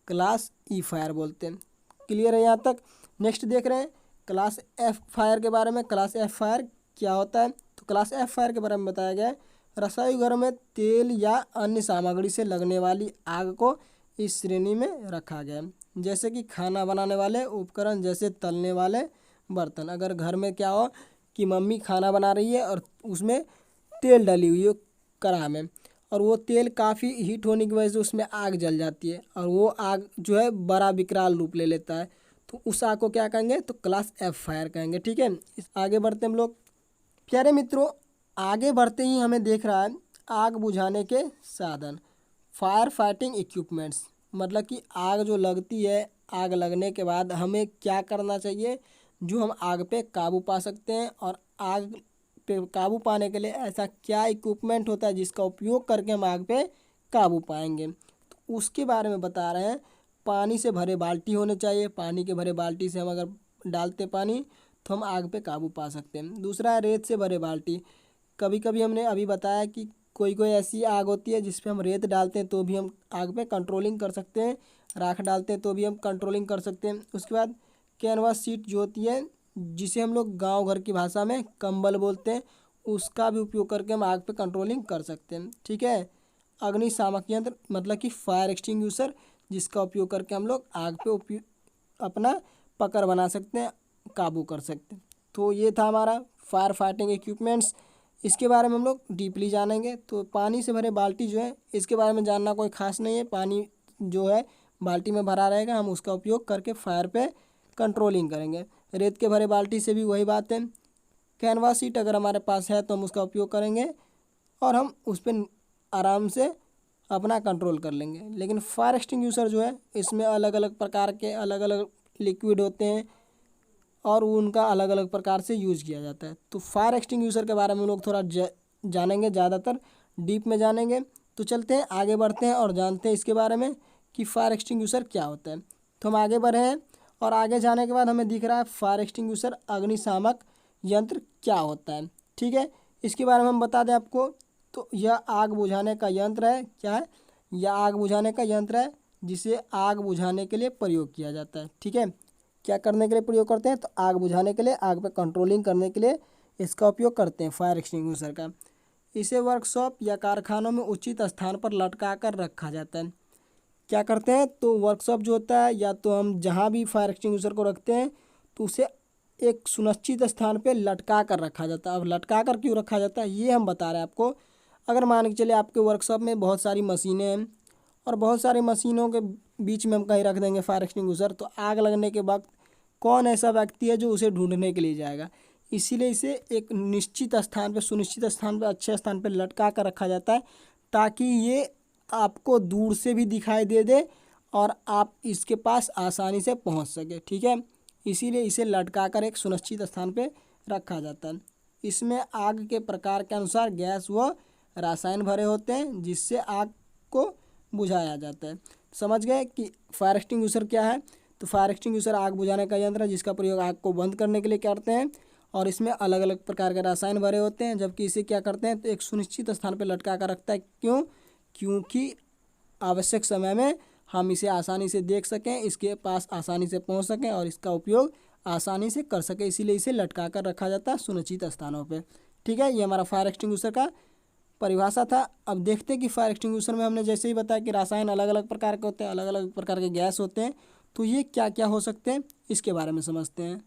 क्लास ई फायर बोलते हैं। क्लियर है यहाँ तक? नेक्स्ट देख रहे हैं क्लास एफ फायर के बारे में। क्लास एफ फायर क्या होता है? तो क्लास एफ फायर के बारे में बताया गया है, रसोई घर में तेल या अन्य सामग्री से लगने वाली आग को इस श्रेणी में रखा गया है, जैसे कि खाना बनाने वाले उपकरण, जैसे तलने वाले बर्तन। अगर घर में क्या हो कि मम्मी खाना बना रही है और उसमें तेल डली हुई है कढ़ाई में, और वो तेल काफ़ी हीट होने की वजह से उसमें आग जल जाती है और वो आग जो है बड़ा विकराल रूप ले लेता है, तो उस आग को क्या कहेंगे? तो क्लास एफ फायर कहेंगे। ठीक है, आगे बढ़ते हम लोग। प्यारे मित्रों, आगे बढ़ते ही हमें देख रहा है आग बुझाने के साधन, फायर फाइटिंग इक्विपमेंट्स। मतलब कि आग जो लगती है, आग लगने के बाद हमें क्या करना चाहिए, जो हम आग पे काबू पा सकते हैं, और आग पे काबू पाने के लिए ऐसा क्या इक्विपमेंट होता है जिसका उपयोग करके हम आग पे काबू पाएंगे, तो उसके बारे में बता रहे हैं। पानी से भरे बाल्टी होने चाहिए, पानी के भरे बाल्टी से हम अगर डालते पानी तो हम आग पे काबू पा सकते हैं। दूसरा है रेत से भरे बाल्टी। कभी कभी हमने अभी बताया कि कोई कोई ऐसी आग होती है जिस पे हम रेत डालते हैं तो भी हम आग पे कंट्रोलिंग कर सकते हैं, राख डालते हैं तो भी हम कंट्रोलिंग कर सकते हैं। उसके बाद कैनवास सीट जो होती है, जिसे हम लोग गांव घर की भाषा में कंबल बोलते हैं, उसका भी उपयोग करके हम आग पे कंट्रोलिंग कर सकते हैं। ठीक है, अग्निशामक यंत्र मतलब कि फायर एक्सटिंग्विशर, जिसका उपयोग करके हम लोग आग पे अपना पकड़ बना सकते हैं, काबू कर सकते हैं। तो ये था हमारा फायर फाइटिंग इक्विपमेंट्स। इसके बारे में हम लोग डीपली जानेंगे। तो पानी से भरे बाल्टी जो है, इसके बारे में जानना कोई ख़ास नहीं है। पानी जो है बाल्टी में भरा रहेगा, हम उसका उपयोग करके फायर पे कंट्रोलिंग करेंगे। रेत के भरे बाल्टी से भी वही बात है। कैनवास सीट अगर हमारे पास है तो हम उसका उपयोग करेंगे और हम उस पर आराम से अपना कंट्रोल कर लेंगे। लेकिन फायर एक्सटिंग्विशर जो है, इसमें अलग अलग प्रकार के अलग अलग लिक्विड होते हैं और उनका अलग अलग प्रकार से यूज़ किया जाता है। तो फायर एक्सटिंग्विशर के बारे में हम लोग थोड़ा जानेंगे, ज़्यादातर डीप में जानेंगे। तो चलते हैं आगे बढ़ते हैं और जानते हैं इसके बारे में कि फायर एक्सटिंग्विशर क्या होता है। तो हम आगे बढ़े हैं और आगे जाने के बाद हमें दिख रहा है फायर एक्सटिंग्विशर अग्निशामक यंत्र क्या होता है। ठीक है, इसके बारे में हम बता दें आपको। तो यह आग बुझाने का यंत्र है। क्या है? यह आग बुझाने का यंत्र है जिसे आग बुझाने के लिए प्रयोग किया जाता है। ठीक है, क्या करने के लिए प्रयोग करते हैं? तो आग बुझाने के लिए, आग पे कंट्रोलिंग करने के लिए इसका उपयोग करते हैं फायर एक्सटिंग्विशर का। इसे वर्कशॉप या कारखानों में उचित स्थान पर लटका कर रखा जाता है। क्या करते हैं? तो वर्कशॉप जो होता है, या तो हम जहाँ भी फायर एक्सटिंग्विशर को रखते हैं तो उसे एक सुनिश्चित स्थान पे लटका कर रखा जाता है। अब लटका कर क्यों रखा जाता है ये हम बता रहे हैं आपको। अगर मान के चलिए आपके वर्कशॉप में बहुत सारी मशीनें हैं और बहुत सारी मशीनों के बीच में हम कहीं रख देंगे फायर एक्सटिंग्विशर, तो आग लगने के वक्त कौन ऐसा व्यक्ति है जो उसे ढूंढने के लिए जाएगा। इसीलिए इसे एक निश्चित स्थान पे, सुनिश्चित स्थान पे, अच्छे स्थान पे लटका कर रखा जाता है ताकि ये आपको दूर से भी दिखाई दे और आप इसके पास आसानी से पहुंच सके। ठीक है, इसीलिए इसे लटका कर एक सुनिश्चित स्थान पे रखा जाता है। इसमें आग के प्रकार के अनुसार गैस व रसायन भरे होते हैं जिससे आग को बुझाया जाता है। समझ गए कि फायर एक्सटिंग्विशर क्या है। तो फायर एक्सटिंग्विशर आग बुझाने का यंत्र है जिसका प्रयोग आग को बंद करने के लिए करते हैं और इसमें अलग अलग प्रकार के रसायन भरे होते हैं। जबकि इसे क्या करते हैं तो एक सुनिश्चित स्थान पर लटका कर रखता है। क्यों? क्योंकि आवश्यक समय में हम इसे आसानी से देख सकें, इसके पास आसानी से पहुंच सकें और इसका उपयोग आसानी से कर सकें, इसीलिए इसे लटका कर रखा जाता है सुनिश्चित स्थानों पे। ठीक है, ये हमारा फायर एक्सटिंग्विशर का परिभाषा था। अब देखते हैं कि फायर एक्सटिंग्विशर में हमने जैसे ही बताया कि रसायन अलग अलग प्रकार के होते हैं, अलग अलग प्रकार के गैस होते हैं, तो ये क्या क्या हो सकते हैं इसके बारे में समझते हैं।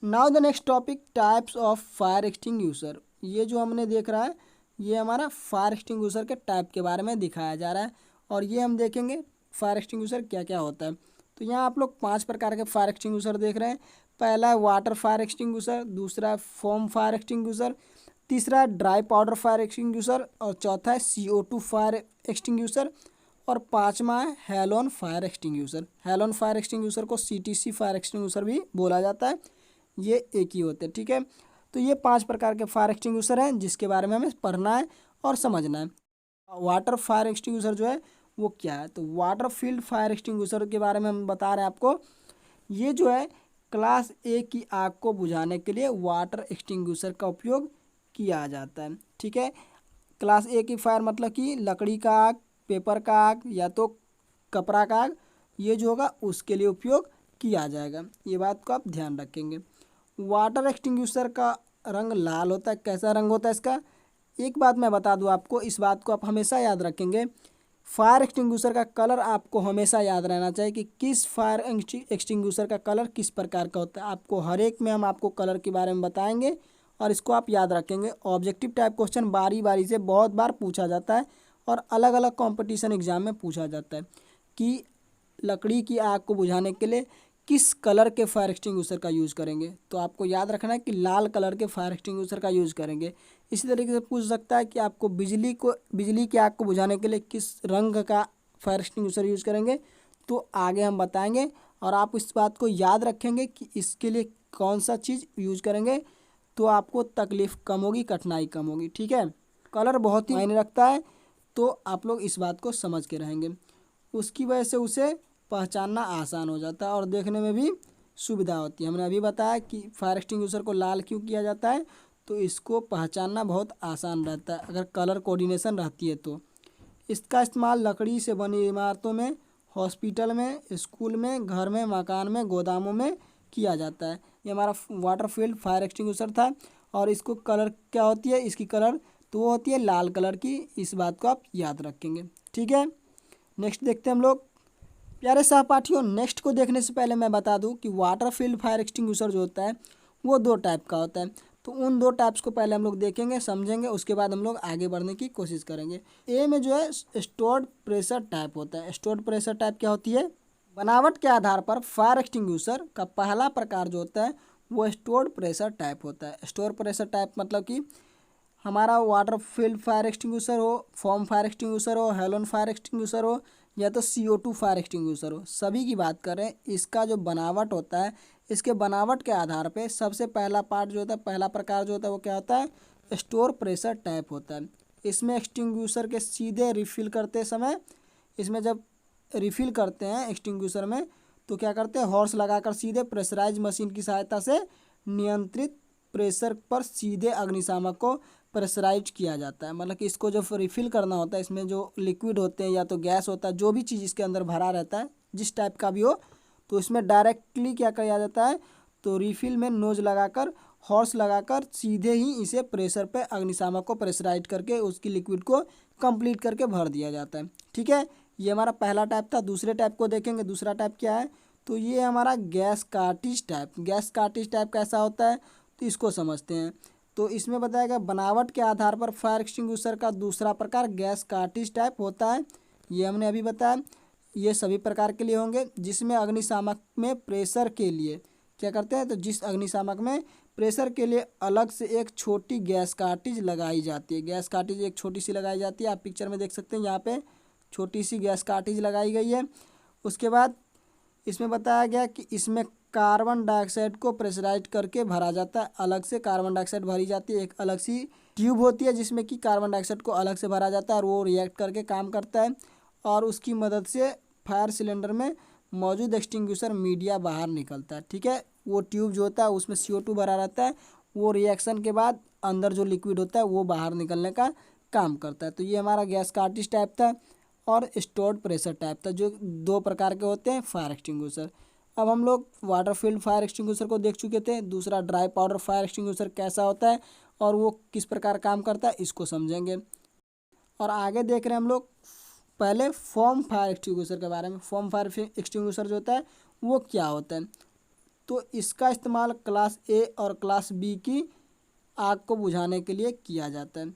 Now the next topic, types of fire extinguisher. ये जो हमने देख रहा है ये हमारा फायर एक्सटिंग्विशर के टाइप के बारे में दिखाया जा रहा है और ये हम देखेंगे फायर एक्सटिंग्विशर क्या क्या होता है। तो यहाँ आप लोग 5 प्रकार के फायर एक्सटिंग्विशर देख रहे हैं। पहला है वाटर फायर एक्सटिंग्विशर, दूसरा है फोम फायर एक्सटिंग्विशर, तीसरा ड्राई पाउडर फायर एक्सटिंग्विशर और चौथा है CO2 फायर एक्सटिंग्विशर और पांचवा है halon fire extinguisher. Halon fire extinguisher को CTC फायर एक्सटिंग्विशर भी बोला जाता है। ये एक ही होते हैं। ठीक है, तो ये 5 प्रकार के फायर एक्सटिंग्विशर हैं जिसके बारे में हमें पढ़ना है और समझना है। वाटर फायर एक्सटिंग्विशर जो है वो क्या है, तो वाटर फील्ड फायर एक्सटिंग्विशर के बारे में हम बता रहे हैं आपको। ये जो है क्लास A की आग को बुझाने के लिए वाटर एक्सटिंग्विशर का उपयोग किया जाता है। ठीक है, क्लास A की फायर मतलब कि लकड़ी का आग, पेपर का आग या तो कपड़ा का आग, ये जो होगा उसके लिए उपयोग किया जाएगा। ये बात को आप ध्यान रखेंगे। वाटर एक्सटिंग्विशर का रंग लाल होता है। कैसा रंग होता है इसका? एक बात मैं बता दूं आपको, इस बात को आप हमेशा याद रखेंगे। फायर एक्सटिंग्विशर का कलर आपको हमेशा याद रहना चाहिए कि किस फायर एक्सटिंग्विशर का कलर किस प्रकार का होता है। आपको हर एक में हम आपको कलर के बारे में बताएंगे और इसको आप याद रखेंगे। ऑब्जेक्टिव टाइप क्वेश्चन बारी बारी से बहुत बार पूछा जाता है और अलग अलग कंपटीशन एग्जाम में पूछा जाता है कि लकड़ी की आग को बुझाने के लिए किस कलर के फायर एक्सटिंग्विशर का यूज़ करेंगे। तो आपको याद रखना है कि लाल कलर के फायर एक्सटिंग्विशर का यूज़ करेंगे। इसी तरीके से पूछ सकता है कि आपको बिजली की आग को बुझाने के लिए किस रंग का फायर एक्सटिंग्विशर यूज़ करेंगे। तो आगे हम बताएंगे और आप इस बात को याद रखेंगे कि इसके लिए कौन सा चीज़ यूज़ करेंगे, तो आपको तकलीफ़ कम होगी, कठिनाई कम होगी। ठीक है, कलर बहुत ही मायने रखता है, तो आप लोग इस बात को समझ के रहेंगे। उसकी वजह से उसे पहचानना आसान हो जाता है और देखने में भी सुविधा होती है। हमने अभी बताया कि फायर एक्सटिंग्विशर को लाल क्यों किया जाता है, तो इसको पहचानना बहुत आसान रहता है अगर कलर कोऑर्डिनेशन रहती है तो। इसका इस्तेमाल लकड़ी से बनी इमारतों में, हॉस्पिटल में, स्कूल में, घर में, मकान में, गोदामों में किया जाता है। ये हमारा वाटर फील्ड फायर एक्सटिंग्विशर था और इसको कलर क्या होती है, इसकी कलर तो वो होती है लाल कलर की। इस बात को आप याद रखेंगे। ठीक है, नेक्स्ट देखते हैं हम लोग। प्यारे सहपाठियों, नेक्स्ट को देखने से पहले मैं बता दूं कि वाटर फील्ड फायर एक्सटिंग्विशर जो होता है वो 2 टाइप का होता है। तो उन 2 टाइप्स को पहले हम लोग देखेंगे, समझेंगे, उसके बाद हम लोग आगे बढ़ने की कोशिश करेंगे। ए में जो है स्टोर्ड प्रेशर टाइप होता है। स्टोर्ड प्रेशर टाइप क्या होती है? बनावट के आधार पर फायर एक्सटिंग्विशर का पहला प्रकार जो होता है वो स्टोर्ड प्रेशर टाइप होता है। स्टोर प्रेशर टाइप मतलब कि हमारा वाटर फील्ड फायर एक्सटिंग्विशर हो, फोम फायर एक्सटिंग्विशर हो, हेलोन फायर एक्सटिंग्विशर हो या तो CO2 फायर एक्सटिंग्विशर हो, सभी की बात करें, इसका जो बनावट होता है, इसके बनावट के आधार पे सबसे पहला पार्ट जो होता है, पहला प्रकार जो होता है वो क्या होता है? स्टोर प्रेशर टाइप होता है। इसमें एक्सटिंग्विशर के सीधे रिफिल करते समय, इसमें जब रिफिल करते हैं एक्सटिंग्विशर में तो क्या करते हैं, हॉर्स लगाकर सीधे प्रेशराइज मशीन की सहायता से नियंत्रित प्रेशर पर सीधे अग्निशामक को प्रेशराइज किया जाता है। मतलब कि इसको जब रिफ़िल करना होता है, इसमें जो लिक्विड होते हैं या तो गैस होता है, जो भी चीज़ इसके अंदर भरा रहता है जिस टाइप का भी हो, तो इसमें डायरेक्टली क्या किया जाता है, तो रिफ़िल में नोज लगाकर, हॉर्स लगाकर सीधे ही इसे प्रेशर पे अग्निशामक को प्रेशराइज करके उसकी लिक्विड को कंप्लीट करके भर दिया जाता है। ठीक है, ये हमारा पहला टाइप था। दूसरे टाइप को देखेंगे। दूसरा टाइप क्या है, तो ये हमारा gas cartridge type. Gas cartridge type कैसा होता है तो इसको समझते हैं। तो इसमें बताया गया बनावट के आधार पर फायर एक्सटिंग्विशर का दूसरा प्रकार गैस कार्टिज टाइप होता है। ये हमने अभी बताया। ये सभी प्रकार के लिए होंगे जिसमें अग्निशामक में प्रेशर के लिए क्या करते हैं, तो जिस अग्निशामक में प्रेशर के लिए अलग से एक छोटी गैस कार्टिज लगाई जाती है। गैस कार्टिज एक छोटी सी लगाई जाती है, आप पिक्चर में देख सकते हैं, यहाँ पे छोटी सी गैस कार्टिज लगाई गई है। उसके बाद इसमें बताया गया कि इसमें कार्बन डाइऑक्साइड को प्रेशराइज करके भरा जाता है। अलग से कार्बन डाइऑक्साइड भरी जाती है, एक अलग सी ट्यूब होती है जिसमें कि कार्बन डाइऑक्साइड को अलग से भरा जाता है और वो रिएक्ट करके काम करता है और उसकी मदद से फायर सिलेंडर में मौजूद एक्सटिंग्विशर मीडिया बाहर निकलता है। ठीक है, वो ट्यूब जो होता है उसमें CO2 भरा रहता है, वो रिएक्शन के बाद अंदर जो लिक्विड होता है वो बाहर निकलने का काम करता है। तो ये हमारा गैस कार्टिज टाइप था और स्टोर्ड प्रेशर टाइप था, जो दो प्रकार के होते हैं फायर एक्सटिंग्विशर। अब हम लोग वाटर फील्ड फायर एक्सटिंग्विशर को देख चुके थे। दूसरा ड्राई पाउडर फायर एक्सटिंग्विशर कैसा होता है और वो किस प्रकार काम करता है इसको समझेंगे। और आगे देख रहे हैं हम लोग पहले फोम फायर एक्सटिंग्विशर के बारे में। फोम फायर एक्सटिंग्विशर जो होता है वो क्या होता है, तो इसका इस्तेमाल क्लास ए और क्लास बी की आग को बुझाने के लिए किया जाता है।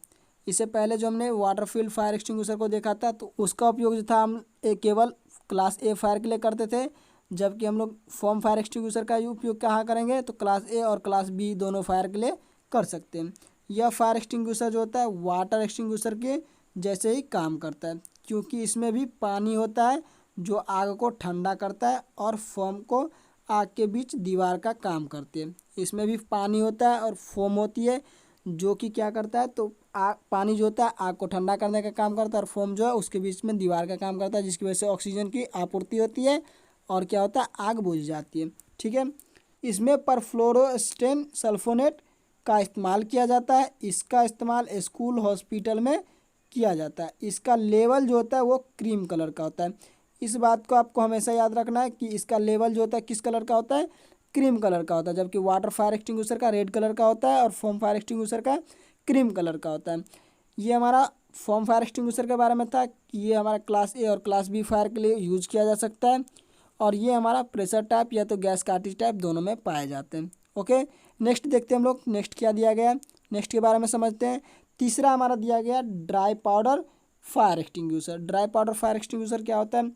इससे पहले जो हमने वाटर फील्ड फायर एक्सटिंग्विशर को देखा था तो उसका उपयोग जो था हम केवल क्लास ए फायर के लिए करते थे, जबकि हम लोग फोम फायर एक्सटिंग्विशर का उपयोग कहाँ करेंगे तो क्लास ए और क्लास बी दोनों फायर के लिए कर सकते हैं। यह फायर एक्सटिंग्विशर जो होता है वाटर एक्सटिंग्विशर के जैसे ही काम करता है, क्योंकि इसमें भी पानी होता है जो आग को ठंडा करता है और फोम को आग के बीच दीवार का काम करती है। इसमें भी पानी होता है और फोम होती है जो कि क्या करता है, तो आग पानी जो होता है आग को ठंडा करने का काम करता है और फोम जो है उसके बीच में दीवार का काम करता है, जिसकी वजह से ऑक्सीजन की आपूर्ति होती है और क्या होता है आग बुझ जाती है। ठीक है, इसमें परफ्लोरोस्टेन सल्फोनेट का इस्तेमाल किया जाता है। इसका इस्तेमाल स्कूल हॉस्पिटल में किया जाता है। इसका लेवल जो होता है वो क्रीम कलर का होता है। इस बात को आपको हमेशा याद रखना है कि इसका लेवल जो होता है किस कलर का होता है, क्रीम कलर का होता है, जबकि वाटर फायर एक्सटिंग्विशर का रेड कलर का होता है और फोम फायर एक्सटिंग्विशर का क्रीम कलर का होता है। ये हमारा फोम फायर एक्सटिंग्विशर के बारे में था कि ये हमारा क्लास ए और क्लास बी फायर के लिए यूज किया जा सकता है और ये हमारा प्रेशर टाइप या तो गैस कार्टिज टाइप दोनों में पाए जाते हैं। ओके, नेक्स्ट देखते हैं हम लोग नेक्स्ट क्या दिया गया है, नेक्स्ट के बारे में समझते हैं। तीसरा हमारा दिया गया dry powder fire extinguisher. Dry powder fire extinguisher क्या होता है,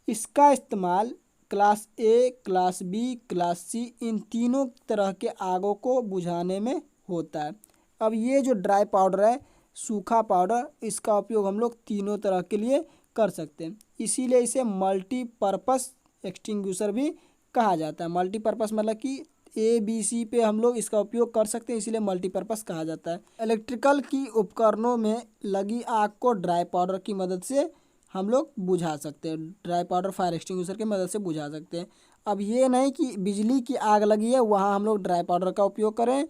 इसका इस्तेमाल class A class B class C इन तीनों तरह के आगों को बुझाने में होता है। अब ये जो ड्राई पाउडर है सूखा पाउडर, इसका उपयोग हम लोग तीनों तरह के लिए कर सकते हैं, इसीलिए इसे मल्टीपर्पस एक्सटिंग्विशर भी कहा जाता है। मल्टीपर्पस मतलब कि ABC पे हम लोग इसका उपयोग कर सकते हैं, इसीलिए मल्टीपर्पस कहा जाता है। इलेक्ट्रिकल की उपकरणों में लगी आग को ड्राई पाउडर की मदद से हम लोग बुझा सकते हैं, ड्राई पाउडर फायर एक्सटिंग्विशर की मदद से बुझा सकते हैं। अब ये नहीं कि बिजली की आग लगी है वहाँ हम लोग ड्राई पाउडर का उपयोग करें।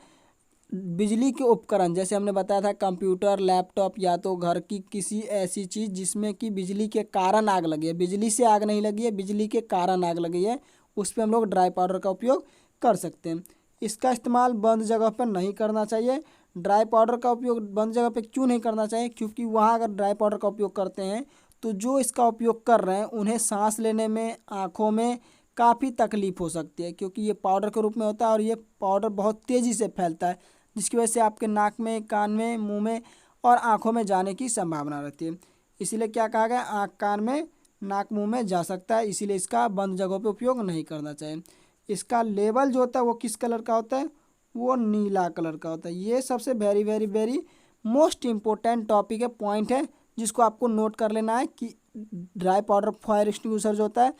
बिजली के उपकरण जैसे हमने बताया था कंप्यूटर लैपटॉप या तो घर की किसी ऐसी चीज़ जिसमें कि बिजली के कारण आग लगी है, बिजली से आग नहीं लगी है, बिजली के कारण आग लगी है, उस पर हम लोग ड्राई पाउडर का उपयोग कर सकते हैं। इसका इस्तेमाल बंद जगह पर नहीं करना चाहिए। ड्राई पाउडर का उपयोग बंद जगह पे क्यों नहीं करना चाहिए, क्योंकि वहाँ अगर ड्राई पाउडर का उपयोग करते हैं तो जो इसका उपयोग कर रहे हैं उन्हें सांस लेने में आँखों में काफ़ी तकलीफ हो सकती है, क्योंकि ये पाउडर के रूप में होता है और ये पाउडर बहुत तेज़ी से फैलता है, जिसकी वजह से आपके नाक में कान में मुंह में और आँखों में जाने की संभावना रहती है। इसीलिए क्या कहा गया, आँख कान में नाक मुंह में जा सकता है, इसीलिए इसका बंद जगहों पे उपयोग नहीं करना चाहिए। इसका लेवल जो होता है वो किस कलर का होता है, वो नीला कलर का होता है। ये सबसे very very very most important topic है, पॉइंट है, जिसको आपको नोट कर लेना है कि ड्राई पाउडर फायर एक्सटिंग्विशर जो होता है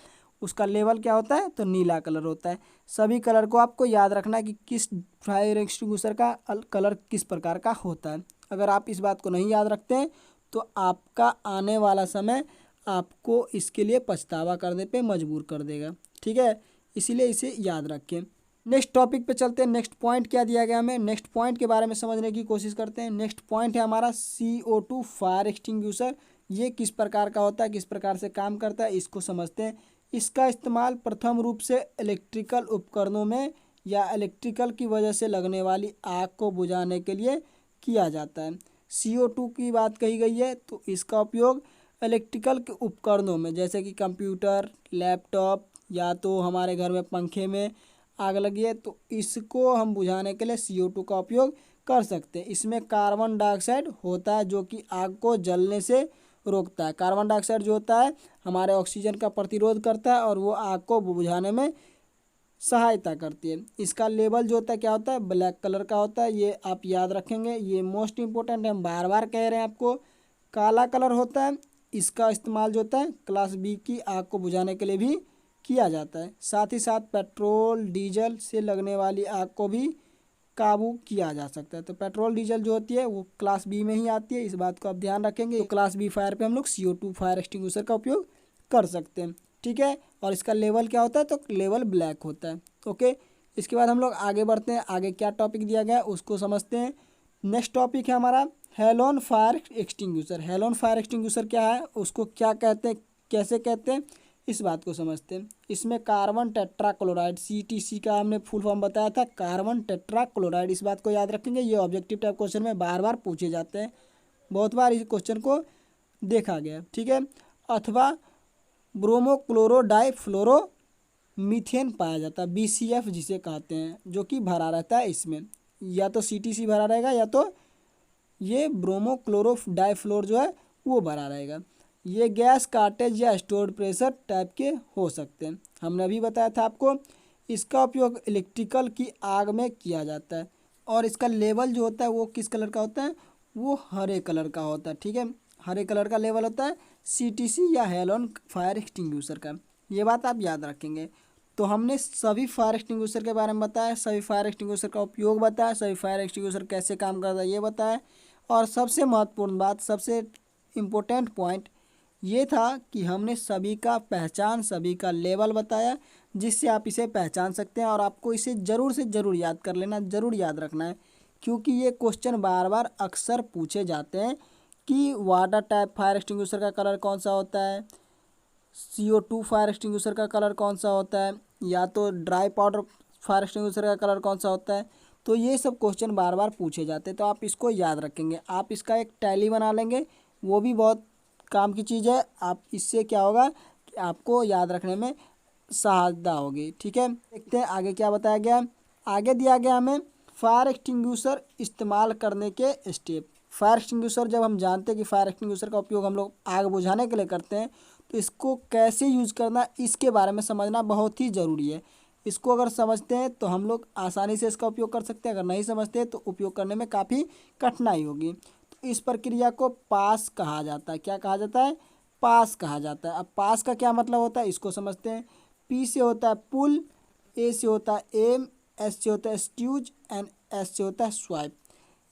उसका लेवल क्या होता है, तो नीला कलर होता है। सभी कलर को आपको याद रखना है कि किस फायर एक्सटिंग्विशर का कलर किस प्रकार का होता है। अगर आप इस बात को नहीं याद रखते हैं तो आपका आने वाला समय आपको इसके लिए पछतावा करने पे मजबूर कर देगा। ठीक है, इसीलिए इसे याद रखें। नेक्स्ट टॉपिक पे चलते हैं। नेक्स्ट पॉइंट क्या दिया गया हमें, नेक्स्ट पॉइंट के बारे में समझने की कोशिश करते हैं। नेक्स्ट पॉइंट है हमारा CO2 फायर एक्सटिंग्विशर। ये किस प्रकार का होता है, किस प्रकार से काम करता है, इसको समझते हैं। इसका इस्तेमाल प्रथम रूप से इलेक्ट्रिकल उपकरणों में या इलेक्ट्रिकल की वजह से लगने वाली आग को बुझाने के लिए किया जाता है। CO2 की बात कही गई है तो इसका उपयोग इलेक्ट्रिकल के उपकरणों में जैसे कि कंप्यूटर लैपटॉप या तो हमारे घर में पंखे में आग लगी है तो इसको हम बुझाने के लिए CO2 का उपयोग कर सकते हैं। इसमें कार्बन डाइऑक्साइड होता है जो कि आग को जलने से रोकता है। कार्बन डाइऑक्साइड जो होता है हमारे ऑक्सीजन का प्रतिरोध करता है और वो आग को बुझाने में सहायता करती है। इसका लेवल जो होता है क्या होता है, ब्लैक कलर का होता है, ये आप याद रखेंगे, ये मोस्ट इम्पोर्टेंट है, हम बार बार कह रहे हैं आपको। काला कलर होता है, इसका इस्तेमाल जो होता है क्लास बी की आग को बुझाने के लिए भी किया जाता है। साथ ही साथ पेट्रोल डीजल से लगने वाली आग को भी काबू किया जा सकता है। तो पेट्रोल डीजल जो होती है वो क्लास बी में ही आती है, इस बात को आप ध्यान रखेंगे। तो क्लास बी फायर पे हम लोग CO2 फायर एक्सटिंग्विशर का उपयोग कर सकते हैं, ठीक है। और इसका लेवल क्या होता है, तो लेवल ब्लैक होता है, ओके। इसके बाद हम लोग आगे बढ़ते हैं, आगे क्या टॉपिक दिया गया है उसको समझते हैं। नेक्स्ट टॉपिक है हमारा halon fire extinguisher. Halon fire extinguisher क्या है, उसको क्या कहते हैं, कैसे कहते हैं, इस बात को समझते हैं। इसमें कार्बन टेट्राक्लोराइड CTC का हमने फुल फॉर्म बताया था, कार्बन टेट्राक्लोराइड, इस बात को याद रखेंगे। ये ऑब्जेक्टिव टाइप क्वेश्चन में बार बार पूछे जाते हैं, बहुत बार इस क्वेश्चन को देखा गया, ठीक है। अथवा ब्रोमोक्लोरोडाइफ्लोरो मीथेन पाया जाता है, BCF जिसे कहते हैं, जो कि भरा रहता है इसमें, या तो CTC भरा रहेगा या तो ये ब्रोमोक्लोरोडाइफ्लोर जो है वो भरा रहेगा। ये गैस कार्टेज या स्टोर्ड प्रेशर टाइप के हो सकते हैं, हमने अभी बताया था आपको। इसका उपयोग इलेक्ट्रिकल की आग में किया जाता है और इसका लेवल जो होता है वो किस कलर का होता है, वो हरे कलर का होता है, ठीक है। हरे कलर का लेवल होता है CTC या हेलोन फायर एक्सटिंग्विशर का, ये बात आप याद रखेंगे। तो हमने सभी फायर एक्सटिंग्विशर के बारे में बताया, सभी फायर एक्सटिंग्विशर का उपयोग बताया, सभी फायर एक्सटिंग्विशर कैसे काम करता है ये बताया, और सबसे महत्वपूर्ण बात, सबसे इम्पोर्टेंट पॉइंट ये था कि हमने सभी का पहचान, सभी का लेवल बताया, जिससे आप इसे पहचान सकते हैं। और आपको इसे ज़रूर से ज़रूर याद कर लेना, ज़रूर याद रखना है, क्योंकि ये क्वेश्चन बार बार अक्सर पूछे जाते हैं कि वाटर टाइप फायर एक्सटिंग्विशर का कलर कौन सा होता है, CO2 फायर एक्सटिंग्विशर का कलर कौन सा होता है, या तो ड्राई पाउडर फायर एक्सटिंग्विशर का कलर कौन सा होता है। तो ये सब क्वेश्चन बार बार पूछे जाते हैं, तो आप इसको याद रखेंगे। आप इसका एक टैली बना लेंगे, वो भी बहुत काम की चीज़ है। आप इससे क्या होगा कि आपको याद रखने में सहायता होगी, ठीक है। देखते हैं आगे क्या बताया गया। आगे दिया गया हमें फायर एक्सटिंग्विशर इस्तेमाल करने के स्टेप। फायर एक्सटिंग्विशर जब हम जानते हैं कि फायर एक्सटिंग्विशर का उपयोग हम लोग आग बुझाने के लिए करते हैं, तो इसको कैसे यूज़ करना इसके बारे में समझना बहुत ही ज़रूरी है। इसको अगर समझते हैं तो हम लोग आसानी से इसका उपयोग कर सकते हैं, अगर नहीं समझते हैं तो उपयोग करने में काफ़ी कठिनाई होगी। तो इस प्रक्रिया को पास कहा जाता है। क्या कहा जाता है, पास कहा जाता है। अब पास का क्या मतलब होता है इसको समझते हैं। P से होता है पुल, A से होता है एम, S से होता है स्ट्यूज एंड S से होता है स्वाइप।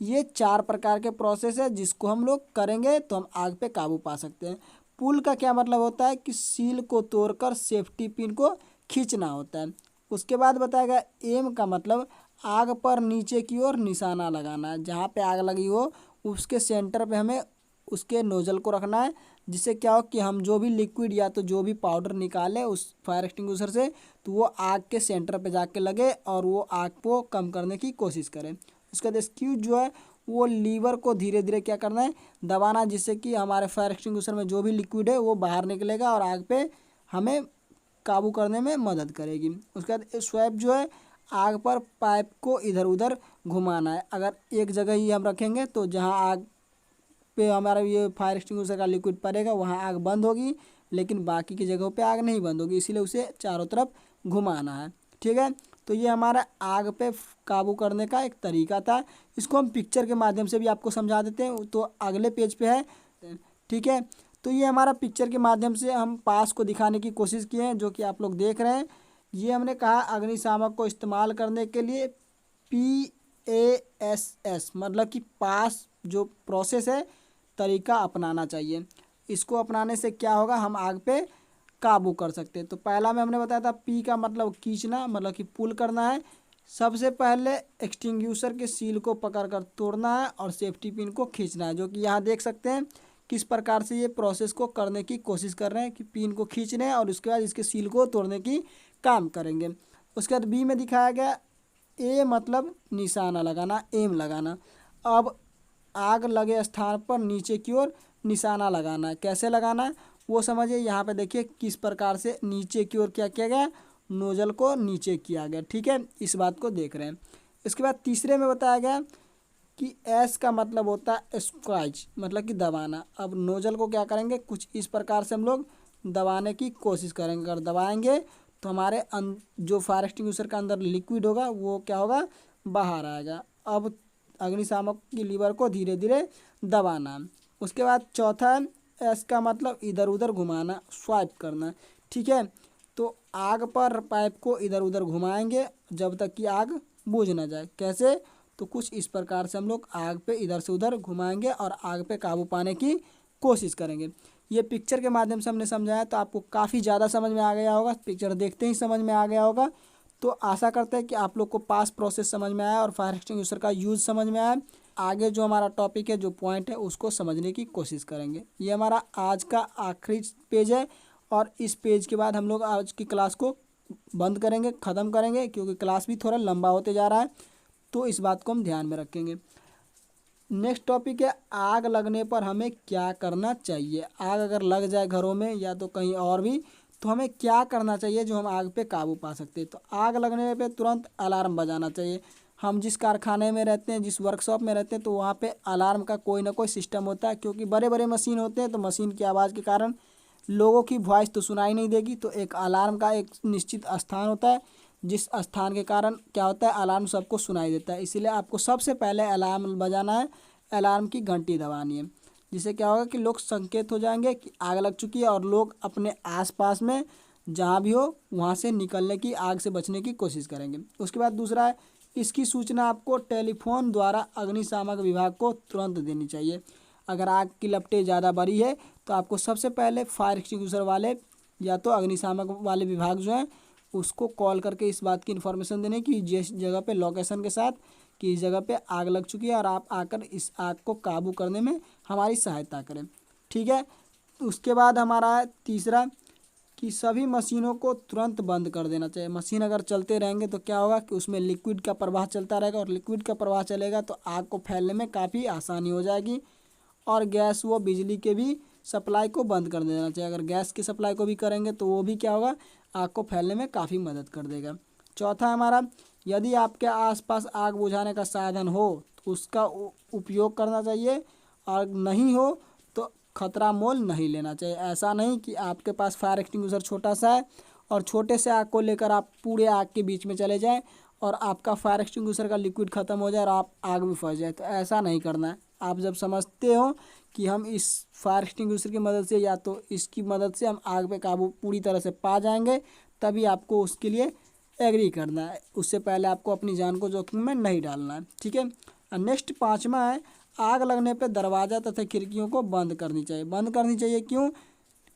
ये 4 प्रकार के प्रोसेस है जिसको हम लोग करेंगे तो हम आग पे काबू पा सकते हैं। पुल का क्या मतलब होता है कि सील को तोड़कर सेफ्टी पिन को खींचना होता है। उसके बाद बताया गया एम का मतलब आग पर नीचे की ओर निशाना लगाना है, जहाँ पे आग लगी हो उसके सेंटर पे हमें उसके नोजल को रखना है, जिससे क्या हो कि हम जो भी लिक्विड या तो जो भी पाउडर निकालें उस फायर एक्सटिंग्विशर से, तो वो आग के सेंटर पे जाके लगे और वो आग को कम करने की कोशिश करें। उसके बाद स्क्यू जो है वो लीवर को धीरे धीरे क्या करना है, दबाना, जिससे कि हमारे फायर एक्सटिंग्विशर में जो भी लिक्विड है वो बाहर निकलेगा और आग पे हमें काबू करने में मदद करेगी। उसके बाद स्वैप जो है आग पर पाइप को इधर उधर घुमाना है। अगर एक जगह ही हम रखेंगे तो जहाँ आग पे हमारा ये फायर एक्सटिंग्विशर का लिक्विड पड़ेगा वहाँ आग बंद होगी, लेकिन बाकी की जगहों पे आग नहीं बंद होगी, इसीलिए उसे चारों तरफ घुमाना है, ठीक है। तो ये हमारा आग पे काबू करने का एक तरीका था। इसको हम पिक्चर के माध्यम से भी आपको समझा देते हैं, तो अगले पेज पे है, ठीक है। तो ये हमारा पिक्चर के माध्यम से हम पास को दिखाने की कोशिश किए हैं, जो कि आप लोग देख रहे हैं। ये हमने कहा अग्निशामक को इस्तेमाल करने के लिए PASS मतलब कि पास जो प्रोसेस है तरीका अपनाना चाहिए। इसको अपनाने से क्या होगा, हम आग पे काबू कर सकते हैं। तो पहला में हमने बताया था P का मतलब खींचना, मतलब कि पुल करना है। सबसे पहले एक्सटिंग्विशर के सील को पकड़कर तोड़ना है और सेफ्टी पिन को खींचना है, जो कि यहाँ देख सकते हैं किस प्रकार से ये प्रोसेस को करने की कोशिश कर रहे हैं कि पिन को खींच रहे हैं और उसके बाद इसके सील को तोड़ने की काम करेंगे। उसके बाद बी में दिखाया गया ए मतलब निशाना लगाना, एम लगाना। अब आग लगे स्थान पर नीचे की ओर निशाना लगाना है। कैसे लगाना है, वो समझिए। यहाँ पे देखिए किस प्रकार से नीचे की ओर क्या किया गया, नोजल को नीचे किया गया। ठीक है, इस बात को देख रहे हैं। इसके बाद तीसरे में बताया गया कि एस का मतलब होता है स्क्वाइज, मतलब कि दबाना। अब नोजल को क्या करेंगे, कुछ इस प्रकार से हम लोग दबाने की कोशिश करेंगे। अगर दबाएंगे तो हमारे जो फायर एक्सटिंग्विशर का अंदर लिक्विड होगा वो क्या होगा, बाहर आएगा। अब अग्निशामक की लीवर को धीरे धीरे दबाना। उसके बाद चौथा है, एस का मतलब इधर उधर घुमाना, स्वाइप करना। ठीक है, तो आग पर पाइप को इधर उधर घुमाएंगे जब तक कि आग बुझ ना जाए। कैसे, तो कुछ इस प्रकार से हम लोग आग पे इधर से उधर घुमाएंगे और आग पे काबू पाने की कोशिश करेंगे। ये पिक्चर के माध्यम से हमने समझाया तो आपको काफ़ी ज़्यादा समझ में आ गया होगा, पिक्चर देखते ही समझ में आ गया होगा। तो आशा करते हैं कि आप लोग को पास प्रोसेस समझ में आया और फायर एक्सटिंग्विशर का यूज़ समझ में आया। आगे जो हमारा टॉपिक है, जो पॉइंट है, उसको समझने की कोशिश करेंगे। ये हमारा आज का आखिरी पेज है और इस पेज के बाद हम लोग आज की क्लास को बंद करेंगे, ख़त्म करेंगे, क्योंकि क्लास भी थोड़ा लंबा होते जा रहा है। तो इस बात को हम ध्यान में रखेंगे। नेक्स्ट टॉपिक है, आग लगने पर हमें क्या करना चाहिए। आग अगर लग जाए घरों में या तो कहीं और भी, तो हमें क्या करना चाहिए जो हम आग पे काबू पा सकते हैं। तो आग लगने पे तुरंत अलार्म बजाना चाहिए। हम जिस कारखाने में रहते हैं, जिस वर्कशॉप में रहते हैं, तो वहाँ पे अलार्म का कोई ना कोई सिस्टम होता है, क्योंकि बड़े बड़े मशीन होते हैं तो मशीन की आवाज़ के कारण लोगों की वॉइस तो सुनाई नहीं देगी। तो एक अलार्म का एक निश्चित स्थान होता है, जिस स्थान के कारण क्या होता है, अलार्म सबको सुनाई देता है। इसीलिए आपको सबसे पहले अलार्म बजाना है, अलार्म की घंटी दबानी है, जिससे क्या होगा कि लोग संकेत हो जाएंगे कि आग लग चुकी है और लोग अपने आसपास में जहाँ भी हो वहाँ से निकलने की, आग से बचने की कोशिश करेंगे। उसके बाद दूसरा है, इसकी सूचना आपको टेलीफोन द्वारा अग्निशामक विभाग को तुरंत देनी चाहिए। अगर आग की लपटें ज़्यादा बड़ी है तो आपको सबसे पहले फायर एक्सटिंग्विशर वाले या तो अग्निशामक वाले विभाग जो हैं उसको कॉल करके इस बात की इन्फॉर्मेशन देने की, जिस जगह पे लोकेशन के साथ कि इस जगह पे आग लग चुकी है और आप आकर इस आग को काबू करने में हमारी सहायता करें। ठीक है, उसके बाद हमारा है तीसरा कि सभी मशीनों को तुरंत बंद कर देना चाहिए। मशीन अगर चलते रहेंगे तो क्या होगा कि उसमें लिक्विड का प्रवाह चलता रहेगा और लिक्विड का प्रवाह चलेगा तो आग को फैलने में काफ़ी आसानी हो जाएगी। और गैस व बिजली के भी सप्लाई को बंद कर देना चाहिए। अगर गैस की सप्लाई को भी करेंगे तो वो भी क्या होगा, आग को फैलने में काफ़ी मदद कर देगा। चौथा हमारा, यदि आपके आसपास आग बुझाने का साधन हो तो उसका उपयोग करना चाहिए, और नहीं हो तो खतरा मोल नहीं लेना चाहिए। ऐसा नहीं कि आपके पास फायर एक्सटिंग्विशर छोटा सा है और छोटे से आग को लेकर आप पूरे आग के बीच में चले जाएं और आपका फायर एक्सटिंग्विशर का लिक्विड ख़त्म हो जाए और आप आग में फंस जाए, तो ऐसा नहीं करना है। आप जब समझते हो कि हम इस फायर एक्सटिंग्विशर की मदद से या तो इसकी मदद से हम आग पे काबू पूरी तरह से पा जाएंगे, तभी आपको उसके लिए एग्री करना है। उससे पहले आपको अपनी जान को जोखिम में नहीं डालना है। ठीक है, नेक्स्ट पाँचवा है, आग लगने पे दरवाज़ा तथा खिड़कियों को बंद करनी चाहिए। बंद करनी चाहिए क्यों,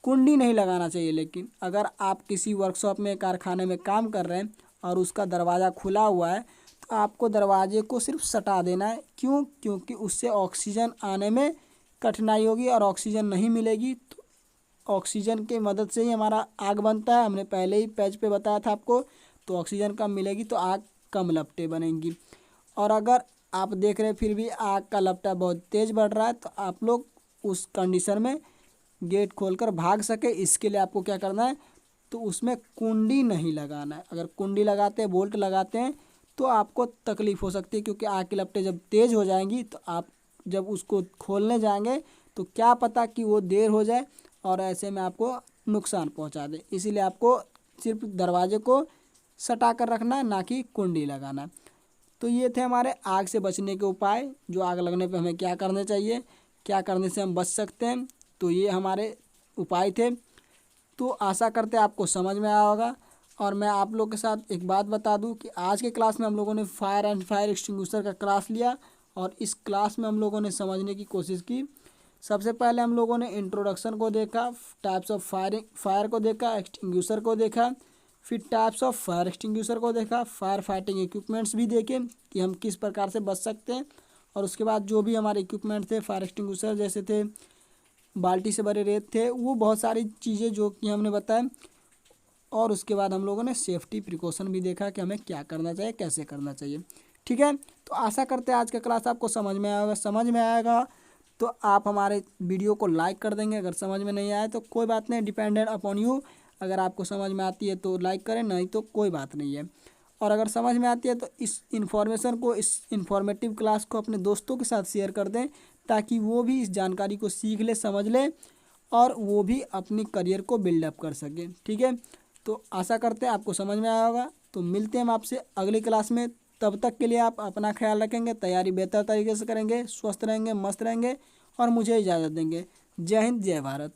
कुंडी नहीं लगाना चाहिए। लेकिन अगर आप किसी वर्कशॉप में, कारखाने में काम कर रहे हैं और उसका दरवाज़ा खुला हुआ है तो आपको दरवाजे को सिर्फ सटा देना है। क्यों, क्योंकि उससे ऑक्सीजन आने में कठिनाई होगी और ऑक्सीजन नहीं मिलेगी। तो ऑक्सीजन की मदद से ही हमारा आग बनता है, हमने पहले ही पेज पे बताया था आपको। तो ऑक्सीजन कम मिलेगी तो आग कम लपटें बनेंगी। और अगर आप देख रहे हैं फिर भी आग का लपटा बहुत तेज़ बढ़ रहा है तो आप लोग उस कंडीशन में गेट खोलकर भाग सके, इसके लिए आपको क्या करना है, तो उसमें कुंडी नहीं लगाना है। अगर कुंडी लगाते हैं, बोल्ट लगाते हैं, तो आपको तकलीफ़ हो सकती है, क्योंकि आग की लपटें जब तेज़ हो जाएंगी तो आप जब उसको खोलने जाएंगे तो क्या पता कि वो देर हो जाए और ऐसे में आपको नुकसान पहुंचा दे। इसीलिए आपको सिर्फ दरवाजे को सटा कर रखना है, ना कि कुंडी लगाना है। तो ये थे हमारे आग से बचने के उपाय, जो आग लगने पे हमें क्या करने चाहिए, क्या करने से हम बच सकते हैं। तो ये हमारे उपाय थे। तो आशा करते हैं आपको समझ में आया होगा। और मैं आप लोग के साथ एक बात बता दूं कि आज के क्लास में हम लोगों ने फायर एंड फायर एक्सटिंग्विशर का क्लास लिया और इस क्लास में हम लोगों ने समझने की कोशिश की। सबसे पहले हम लोगों ने इंट्रोडक्शन को देखा, टाइप्स ऑफ फायर को देखा, एक्सटिंग्विशर को देखा, फिर टाइप्स ऑफ फायर एक्सटिंग्विशर को देखा, फायर फाइटिंग इक्विपमेंट्स भी देखे कि हम किस प्रकार से बच सकते हैं। और उसके बाद जो भी हमारे इक्विपमेंट थे फायर एक्सटिंग्विशर जैसे थे, बाल्टी से भरे रेत थे, वो बहुत सारी चीज़ें जो कि हमने बताया। और उसके बाद हम लोगों ने सेफ्टी प्रिकॉशन भी देखा कि हमें क्या करना चाहिए, कैसे करना चाहिए। ठीक है, तो आशा करते हैं आज का क्लास आपको समझ में आएगा। तो आप हमारे वीडियो को लाइक कर देंगे। अगर समझ में नहीं आए तो कोई बात नहीं, डिपेंडेंट अपॉन यू। अगर आपको समझ में आती है तो लाइक करें, नहीं तो कोई बात नहीं है। और अगर समझ में आती है तो इस इन्फॉर्मेशन को, इस इन्फॉर्मेटिव क्लास को अपने दोस्तों के साथ शेयर कर दें, ताकि वो भी इस जानकारी को सीख ले, समझ ले और वो भी अपनी करियर को बिल्डअप कर सके। ठीक है, तो आशा करते हैं आपको समझ में आया होगा। तो मिलते हैं हम आपसे अगली क्लास में। तब तक के लिए आप अपना ख्याल रखेंगे, तैयारी बेहतर तरीके से करेंगे, स्वस्थ रहेंगे, मस्त रहेंगे और मुझे इजाज़त देंगे। जय हिंद, जय भारत।